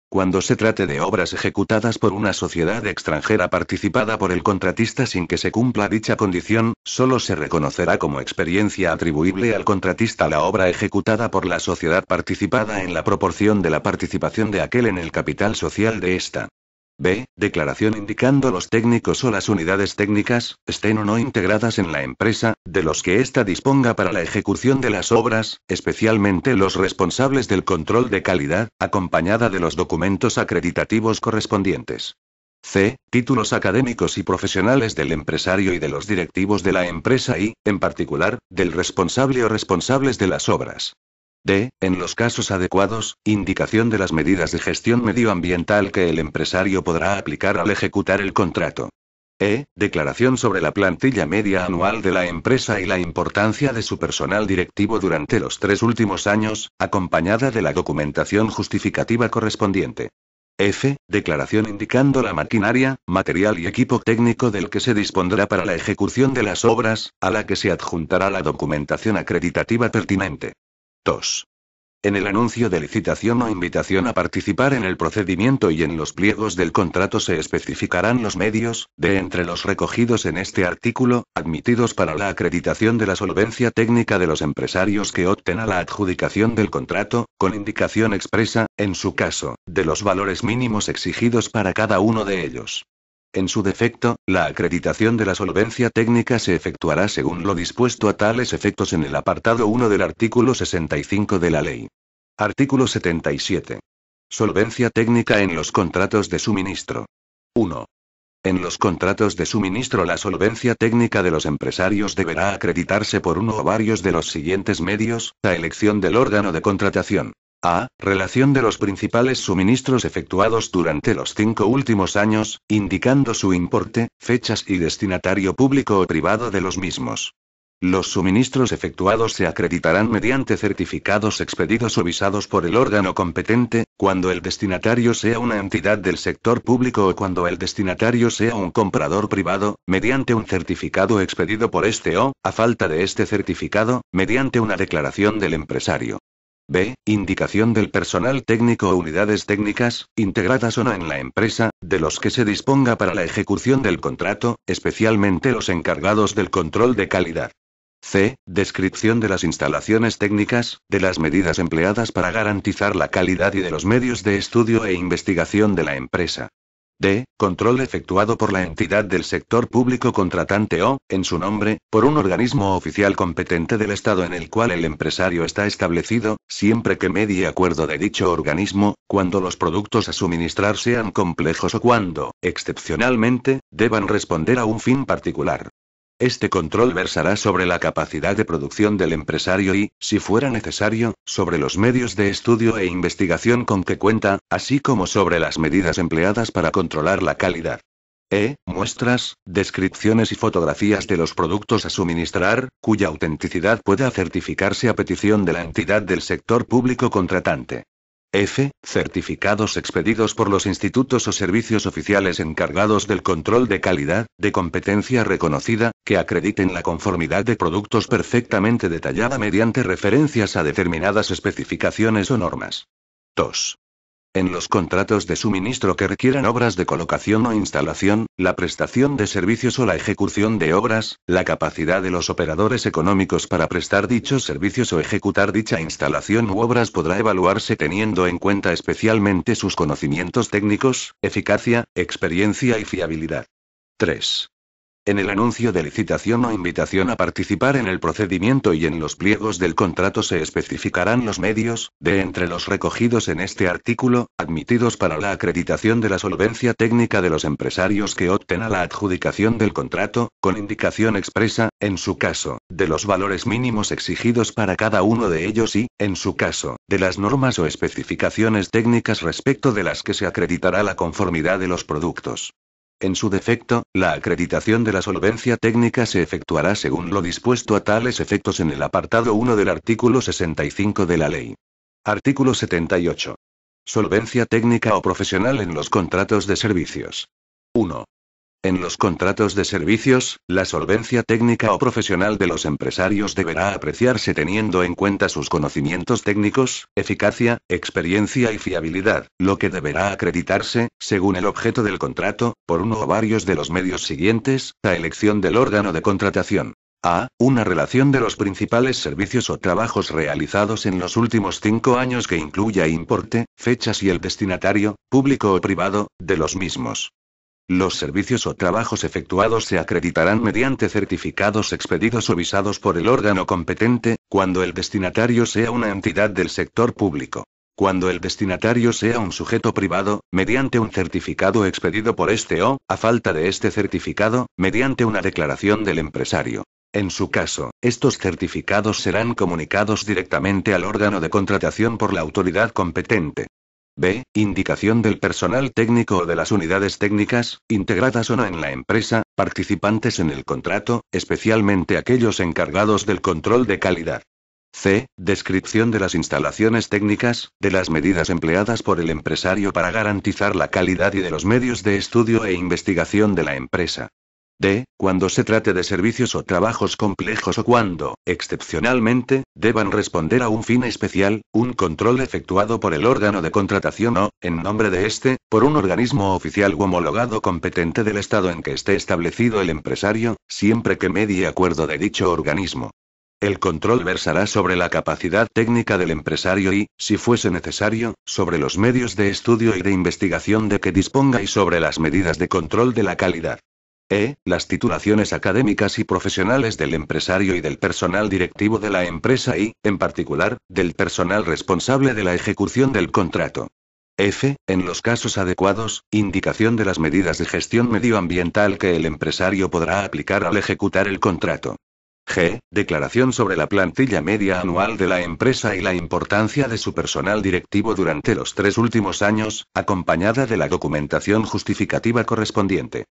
Cuando se trate de obras ejecutadas por una sociedad extranjera participada por el contratista sin que se cumpla dicha condición, solo se reconocerá como experiencia atribuible al contratista la obra ejecutada por la sociedad participada en la proporción de la participación de aquel en el capital social de ésta. B. Declaración indicando los técnicos o las unidades técnicas, estén o no integradas en la empresa, de los que ésta disponga para la ejecución de las obras, especialmente los responsables del control de calidad, acompañada de los documentos acreditativos correspondientes. C. Títulos académicos y profesionales del empresario y de los directivos de la empresa y, en particular, del responsable o responsables de las obras. D. En los casos adecuados, indicación de las medidas de gestión medioambiental que el empresario podrá aplicar al ejecutar el contrato. E. Declaración sobre la plantilla media anual de la empresa y la importancia de su personal directivo durante los 3 últimos años, acompañada de la documentación justificativa correspondiente. F. Declaración indicando la maquinaria, material y equipo técnico del que se dispondrá para la ejecución de las obras, a la que se adjuntará la documentación acreditativa pertinente. 2. En el anuncio de licitación o invitación a participar en el procedimiento y en los pliegos del contrato se especificarán los medios, de entre los recogidos en este artículo, admitidos para la acreditación de la solvencia técnica de los empresarios que opten a la adjudicación del contrato, con indicación expresa, en su caso, de los valores mínimos exigidos para cada uno de ellos. En su defecto, la acreditación de la solvencia técnica se efectuará según lo dispuesto a tales efectos en el apartado 1 del artículo 65 de la ley. Artículo 77. Solvencia técnica en los contratos de suministro. 1. En los contratos de suministro la solvencia técnica de los empresarios deberá acreditarse por uno o varios de los siguientes medios, a elección del órgano de contratación. A. Relación de los principales suministros efectuados durante los 5 últimos años, indicando su importe, fechas y destinatario público o privado de los mismos. Los suministros efectuados se acreditarán mediante certificados expedidos o visados por el órgano competente, cuando el destinatario sea una entidad del sector público o cuando el destinatario sea un comprador privado, mediante un certificado expedido por este o, a falta de este certificado, mediante una declaración del empresario. B. Indicación del personal técnico o unidades técnicas, integradas o no en la empresa, de los que se disponga para la ejecución del contrato, especialmente los encargados del control de calidad. C. Descripción de las instalaciones técnicas, de las medidas empleadas para garantizar la calidad y de los medios de estudio e investigación de la empresa. D. Control efectuado por la entidad del sector público contratante o, en su nombre, por un organismo oficial competente del Estado en el cual el empresario está establecido, siempre que medie acuerdo de dicho organismo, cuando los productos a suministrar sean complejos o cuando, excepcionalmente, deban responder a un fin particular. Este control versará sobre la capacidad de producción del empresario y, si fuera necesario, sobre los medios de estudio e investigación con que cuenta, así como sobre las medidas empleadas para controlar la calidad. Muestras, descripciones y fotografías de los productos a suministrar, cuya autenticidad pueda certificarse a petición de la entidad del sector público contratante. F. Certificados expedidos por los institutos o servicios oficiales encargados del control de calidad, de competencia reconocida, que acrediten la conformidad de productos perfectamente detallada mediante referencias a determinadas especificaciones o normas. 2. En los contratos de suministro que requieran obras de colocación o instalación, la prestación de servicios o la ejecución de obras, la capacidad de los operadores económicos para prestar dichos servicios o ejecutar dicha instalación u obras podrá evaluarse teniendo en cuenta especialmente sus conocimientos técnicos, eficacia, experiencia y fiabilidad. 3. En el anuncio de licitación o invitación a participar en el procedimiento y en los pliegos del contrato se especificarán los medios, de entre los recogidos en este artículo, admitidos para la acreditación de la solvencia técnica de los empresarios que opten a la adjudicación del contrato, con indicación expresa, en su caso, de los valores mínimos exigidos para cada uno de ellos y, en su caso, de las normas o especificaciones técnicas respecto de las que se acreditará la conformidad de los productos. En su defecto, la acreditación de la solvencia técnica se efectuará según lo dispuesto a tales efectos en el apartado 1 del artículo 65 de la ley. Artículo 78. Solvencia técnica o profesional en los contratos de servicios. 1. En los contratos de servicios, la solvencia técnica o profesional de los empresarios deberá apreciarse teniendo en cuenta sus conocimientos técnicos, eficacia, experiencia y fiabilidad, lo que deberá acreditarse, según el objeto del contrato, por uno o varios de los medios siguientes: la elección del órgano de contratación. A. Una relación de los principales servicios o trabajos realizados en los últimos 5 años que incluya importe, fechas y el destinatario, público o privado, de los mismos. Los servicios o trabajos efectuados se acreditarán mediante certificados expedidos o visados por el órgano competente, cuando el destinatario sea una entidad del sector público. Cuando el destinatario sea un sujeto privado, mediante un certificado expedido por este o, a falta de este certificado, mediante una declaración del empresario. En su caso, estos certificados serán comunicados directamente al órgano de contratación por la autoridad competente. B. Indicación del personal técnico o de las unidades técnicas, integradas o no en la empresa, participantes en el contrato, especialmente aquellos encargados del control de calidad. C. Descripción de las instalaciones técnicas, de las medidas empleadas por el empresario para garantizar la calidad y de los medios de estudio e investigación de la empresa. D. Cuando se trate de servicios o trabajos complejos o cuando, excepcionalmente, deban responder a un fin especial, un control efectuado por el órgano de contratación o, en nombre de este, por un organismo oficial u homologado competente del estado en que esté establecido el empresario, siempre que medie acuerdo de dicho organismo. El control versará sobre la capacidad técnica del empresario y, si fuese necesario, sobre los medios de estudio y de investigación de que disponga y sobre las medidas de control de la calidad. Las titulaciones académicas y profesionales del empresario y del personal directivo de la empresa y, en particular, del personal responsable de la ejecución del contrato. F. En los casos adecuados, indicación de las medidas de gestión medioambiental que el empresario podrá aplicar al ejecutar el contrato. G. Declaración sobre la plantilla media anual de la empresa y la importancia de su personal directivo durante los 3 últimos años, acompañada de la documentación justificativa correspondiente.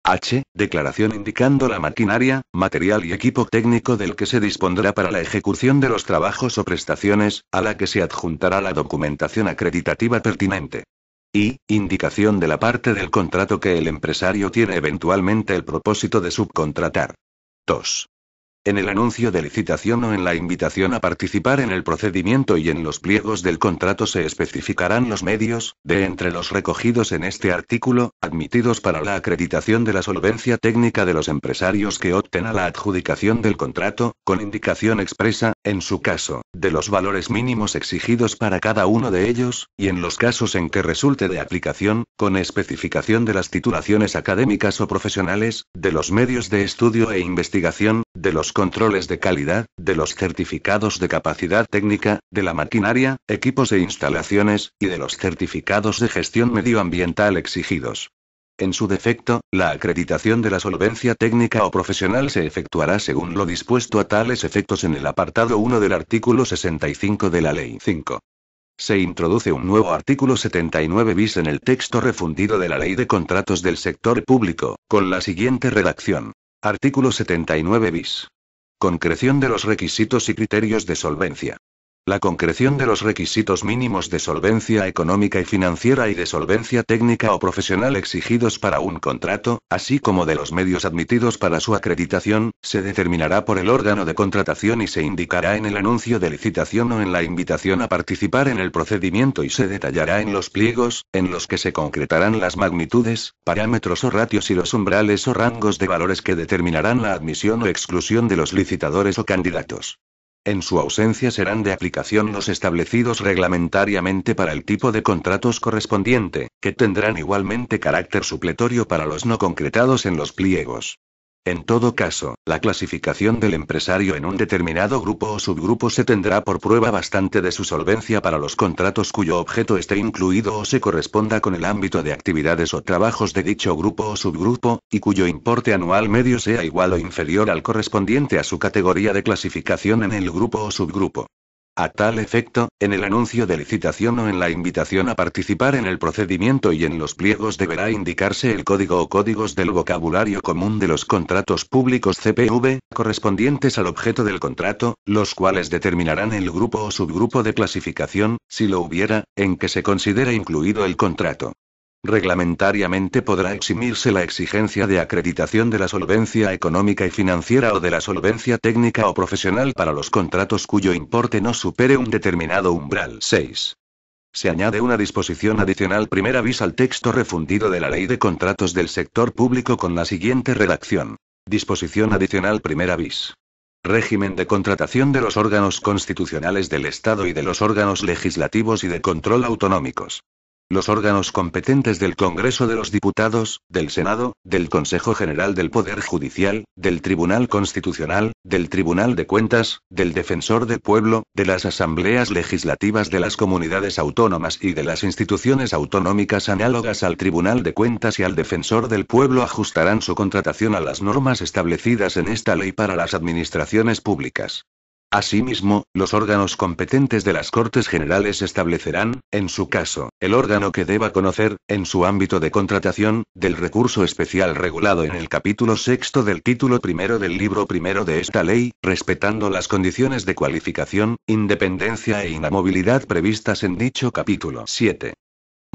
H. Declaración indicando la maquinaria, material y equipo técnico del que se dispondrá para la ejecución de los trabajos o prestaciones, a la que se adjuntará la documentación acreditativa pertinente. I. Indicación de la parte del contrato que el empresario tiene eventualmente el propósito de subcontratar. 2. En el anuncio de licitación o en la invitación a participar en el procedimiento y en los pliegos del contrato se especificarán los medios, de entre los recogidos en este artículo, admitidos para la acreditación de la solvencia técnica de los empresarios que opten a la adjudicación del contrato, con indicación expresa, en su caso, de los valores mínimos exigidos para cada uno de ellos, y en los casos en que resulte de aplicación, con especificación de las titulaciones académicas o profesionales, de los medios de estudio e investigación, de los controles de calidad, de los certificados de capacidad técnica, de la maquinaria, equipos e instalaciones, y de los certificados de gestión medioambiental exigidos. En su defecto, la acreditación de la solvencia técnica o profesional se efectuará según lo dispuesto a tales efectos en el apartado 1 del artículo 65 de la Ley 5. Se introduce un nuevo artículo 79 bis en el texto refundido de la Ley de Contratos del Sector Público, con la siguiente redacción. Artículo 79 bis. Concreción de los requisitos y criterios de solvencia. La concreción de los requisitos mínimos de solvencia económica y financiera y de solvencia técnica o profesional exigidos para un contrato, así como de los medios admitidos para su acreditación, se determinará por el órgano de contratación y se indicará en el anuncio de licitación o en la invitación a participar en el procedimiento y se detallará en los pliegos, en los que se concretarán las magnitudes, parámetros o ratios y los umbrales o rangos de valores que determinarán la admisión o exclusión de los licitadores o candidatos. En su ausencia serán de aplicación los establecidos reglamentariamente para el tipo de contratos correspondiente, que tendrán igualmente carácter supletorio para los no concretados en los pliegos. En todo caso, la clasificación del empresario en un determinado grupo o subgrupo se tendrá por prueba bastante de su solvencia para los contratos cuyo objeto esté incluido o se corresponda con el ámbito de actividades o trabajos de dicho grupo o subgrupo, y cuyo importe anual medio sea igual o inferior al correspondiente a su categoría de clasificación en el grupo o subgrupo. A tal efecto, en el anuncio de licitación o en la invitación a participar en el procedimiento y en los pliegos deberá indicarse el código o códigos del vocabulario común de los contratos públicos CPV, correspondientes al objeto del contrato, los cuales determinarán el grupo o subgrupo de clasificación, si lo hubiera, en que se considera incluido el contrato. Reglamentariamente podrá eximirse la exigencia de acreditación de la solvencia económica y financiera o de la solvencia técnica o profesional para los contratos cuyo importe no supere un determinado umbral. 6. Se añade una disposición adicional primera bis al texto refundido de la Ley de Contratos del Sector Público con la siguiente redacción. Disposición adicional primera bis. Régimen de contratación de los órganos constitucionales del Estado y de los órganos legislativos y de control autonómicos. Los órganos competentes del Congreso de los Diputados, del Senado, del Consejo General del Poder Judicial, del Tribunal Constitucional, del Tribunal de Cuentas, del Defensor del Pueblo, de las asambleas legislativas de las comunidades autónomas y de las instituciones autonómicas análogas al Tribunal de Cuentas y al Defensor del Pueblo ajustarán su contratación a las normas establecidas en esta ley para las administraciones públicas. Asimismo, los órganos competentes de las Cortes Generales establecerán, en su caso, el órgano que deba conocer, en su ámbito de contratación, del recurso especial regulado en el capítulo 6 del título primero del libro primero de esta ley, respetando las condiciones de cualificación, independencia e inamovilidad previstas en dicho capítulo. 7.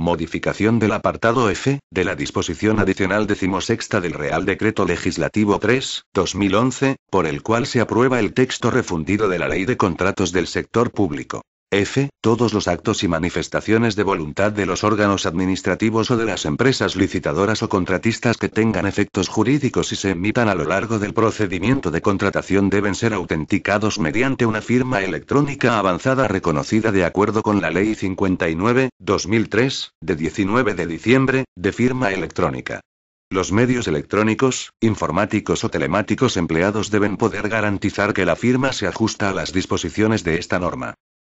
Modificación del apartado F, de la disposición adicional 16ª del Real Decreto Legislativo 3/2011, por el cual se aprueba el texto refundido de la Ley de Contratos del Sector Público. F. Todos los actos y manifestaciones de voluntad de los órganos administrativos o de las empresas licitadoras o contratistas que tengan efectos jurídicos y se emitan a lo largo del procedimiento de contratación deben ser autenticados mediante una firma electrónica avanzada reconocida de acuerdo con la Ley 59/2003, de 19 de diciembre, de firma electrónica. Los medios electrónicos, informáticos o telemáticos empleados deben poder garantizar que la firma se ajusta a las disposiciones de esta norma.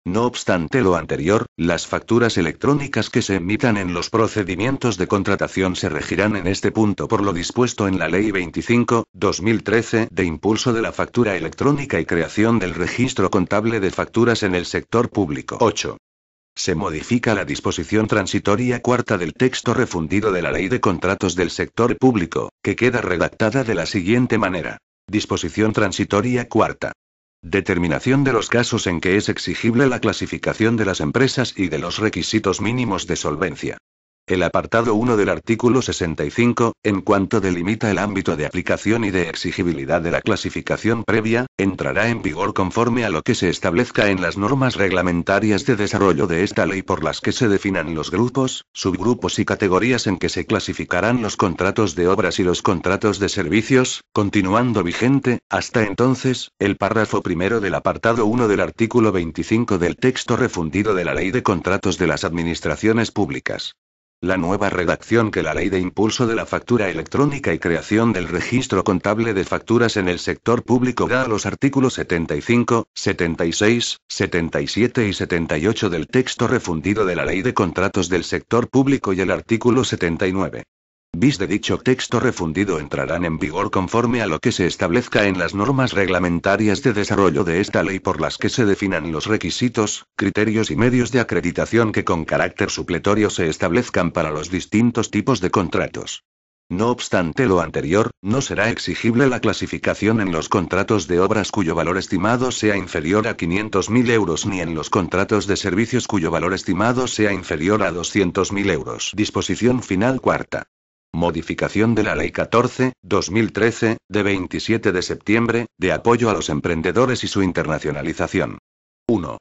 No obstante lo anterior, las facturas electrónicas que se emitan en los procedimientos de contratación se regirán en este punto por lo dispuesto en la Ley 25/2013 de impulso de la factura electrónica y creación del registro contable de facturas en el sector público. 8. Se modifica la disposición transitoria cuarta del texto refundido de la Ley de Contratos del Sector Público, que queda redactada de la siguiente manera. Disposición transitoria cuarta. Determinación de los casos en que es exigible la clasificación de las empresas y de los requisitos mínimos de solvencia. El apartado 1 del artículo 65, en cuanto delimita el ámbito de aplicación y de exigibilidad de la clasificación previa, entrará en vigor conforme a lo que se establezca en las normas reglamentarias de desarrollo de esta ley por las que se definan los grupos, subgrupos y categorías en que se clasificarán los contratos de obras y los contratos de servicios, continuando vigente, hasta entonces, el párrafo primero del apartado 1 del artículo 25 del texto refundido de la Ley de Contratos de las Administraciones Públicas. La nueva redacción que la Ley de Impulso de la Factura Electrónica y creación del Registro Contable de Facturas en el Sector Público da a los artículos 75, 76, 77 y 78 del texto refundido de la Ley de Contratos del Sector Público y el artículo 79. Bis de dicho texto refundido entrarán en vigor conforme a lo que se establezca en las normas reglamentarias de desarrollo de esta ley por las que se definan los requisitos, criterios y medios de acreditación que con carácter supletorio se establezcan para los distintos tipos de contratos. No obstante lo anterior, no será exigible la clasificación en los contratos de obras cuyo valor estimado sea inferior a 500.000 euros ni en los contratos de servicios cuyo valor estimado sea inferior a 200.000 euros. Disposición final cuarta. Modificación de la Ley 14/2013, de 27 de septiembre, de apoyo a los emprendedores y su internacionalización. 1.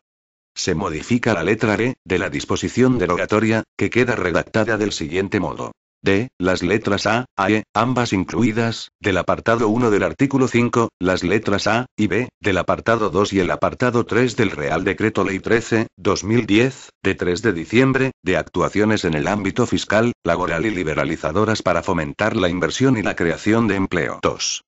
Se modifica la letra E, de la disposición derogatoria, que queda redactada del siguiente modo. D. Las letras A, E, ambas incluidas, del apartado 1 del artículo 5, las letras A y B, del apartado 2 y el apartado 3 del Real Decreto Ley 13/2010, de 3 de diciembre, de actuaciones en el ámbito fiscal, laboral y liberalizadoras para fomentar la inversión y la creación de empleo. 2.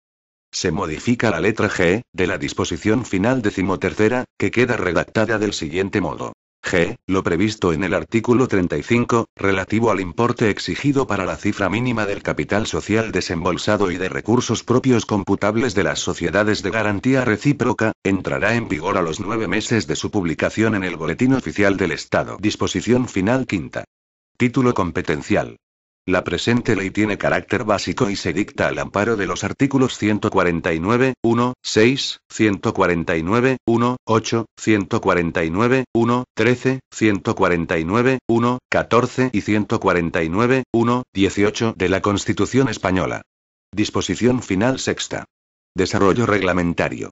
Se modifica la letra G, de la disposición final 13ª, que queda redactada del siguiente modo. G. Lo previsto en el artículo 35, relativo al importe exigido para la cifra mínima del capital social desembolsado y de recursos propios computables de las sociedades de garantía recíproca, entrará en vigor a los 9 meses de su publicación en el Boletín Oficial del Estado. Disposición final quinta. Título competencial. La presente ley tiene carácter básico y se dicta al amparo de los artículos 149, 1, 6, 149, 1, 8, 149, 1, 13, 149, 1, 14 y 149, 1, 18 de la Constitución Española. Disposición final sexta. Desarrollo reglamentario.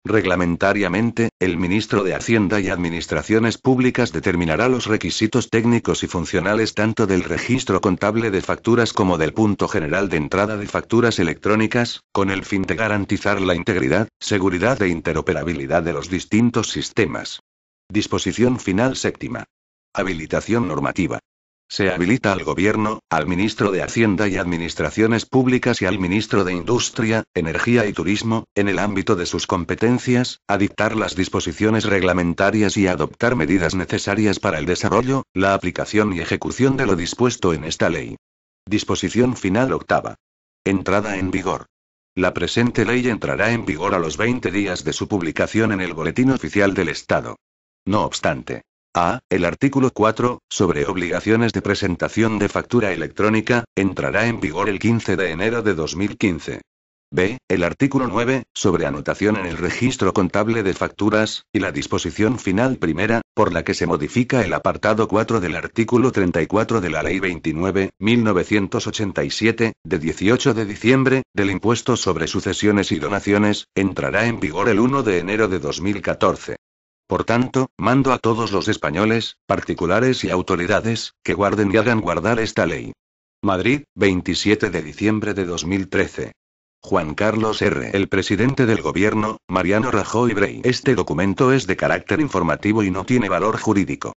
Reglamentariamente, el ministro de Hacienda y Administraciones Públicas determinará los requisitos técnicos y funcionales tanto del registro contable de facturas como del punto general de entrada de facturas electrónicas, con el fin de garantizar la integridad, seguridad e interoperabilidad de los distintos sistemas. Disposición final séptima. Habilitación normativa. Se habilita al Gobierno, al Ministro de Hacienda y Administraciones Públicas y al Ministro de Industria, Energía y Turismo, en el ámbito de sus competencias, a dictar las disposiciones reglamentarias y a adoptar medidas necesarias para el desarrollo, la aplicación y ejecución de lo dispuesto en esta ley. Disposición final octava. Entrada en vigor. La presente ley entrará en vigor a los 20 días de su publicación en el Boletín Oficial del Estado. No obstante. A. El artículo 4, sobre obligaciones de presentación de factura electrónica, entrará en vigor el 15 de enero de 2015. B. El artículo 9, sobre anotación en el registro contable de facturas, y la disposición final primera, por la que se modifica el apartado 4 del artículo 34 de la Ley 29/1987, de 18 de diciembre, del impuesto sobre sucesiones y donaciones, entrará en vigor el 1 de enero de 2014. Por tanto, mando a todos los españoles, particulares y autoridades, que guarden y hagan guardar esta ley. Madrid, 27 de diciembre de 2013. Juan Carlos R. El presidente del gobierno, Mariano Rajoy Brey. Este documento es de carácter informativo y no tiene valor jurídico.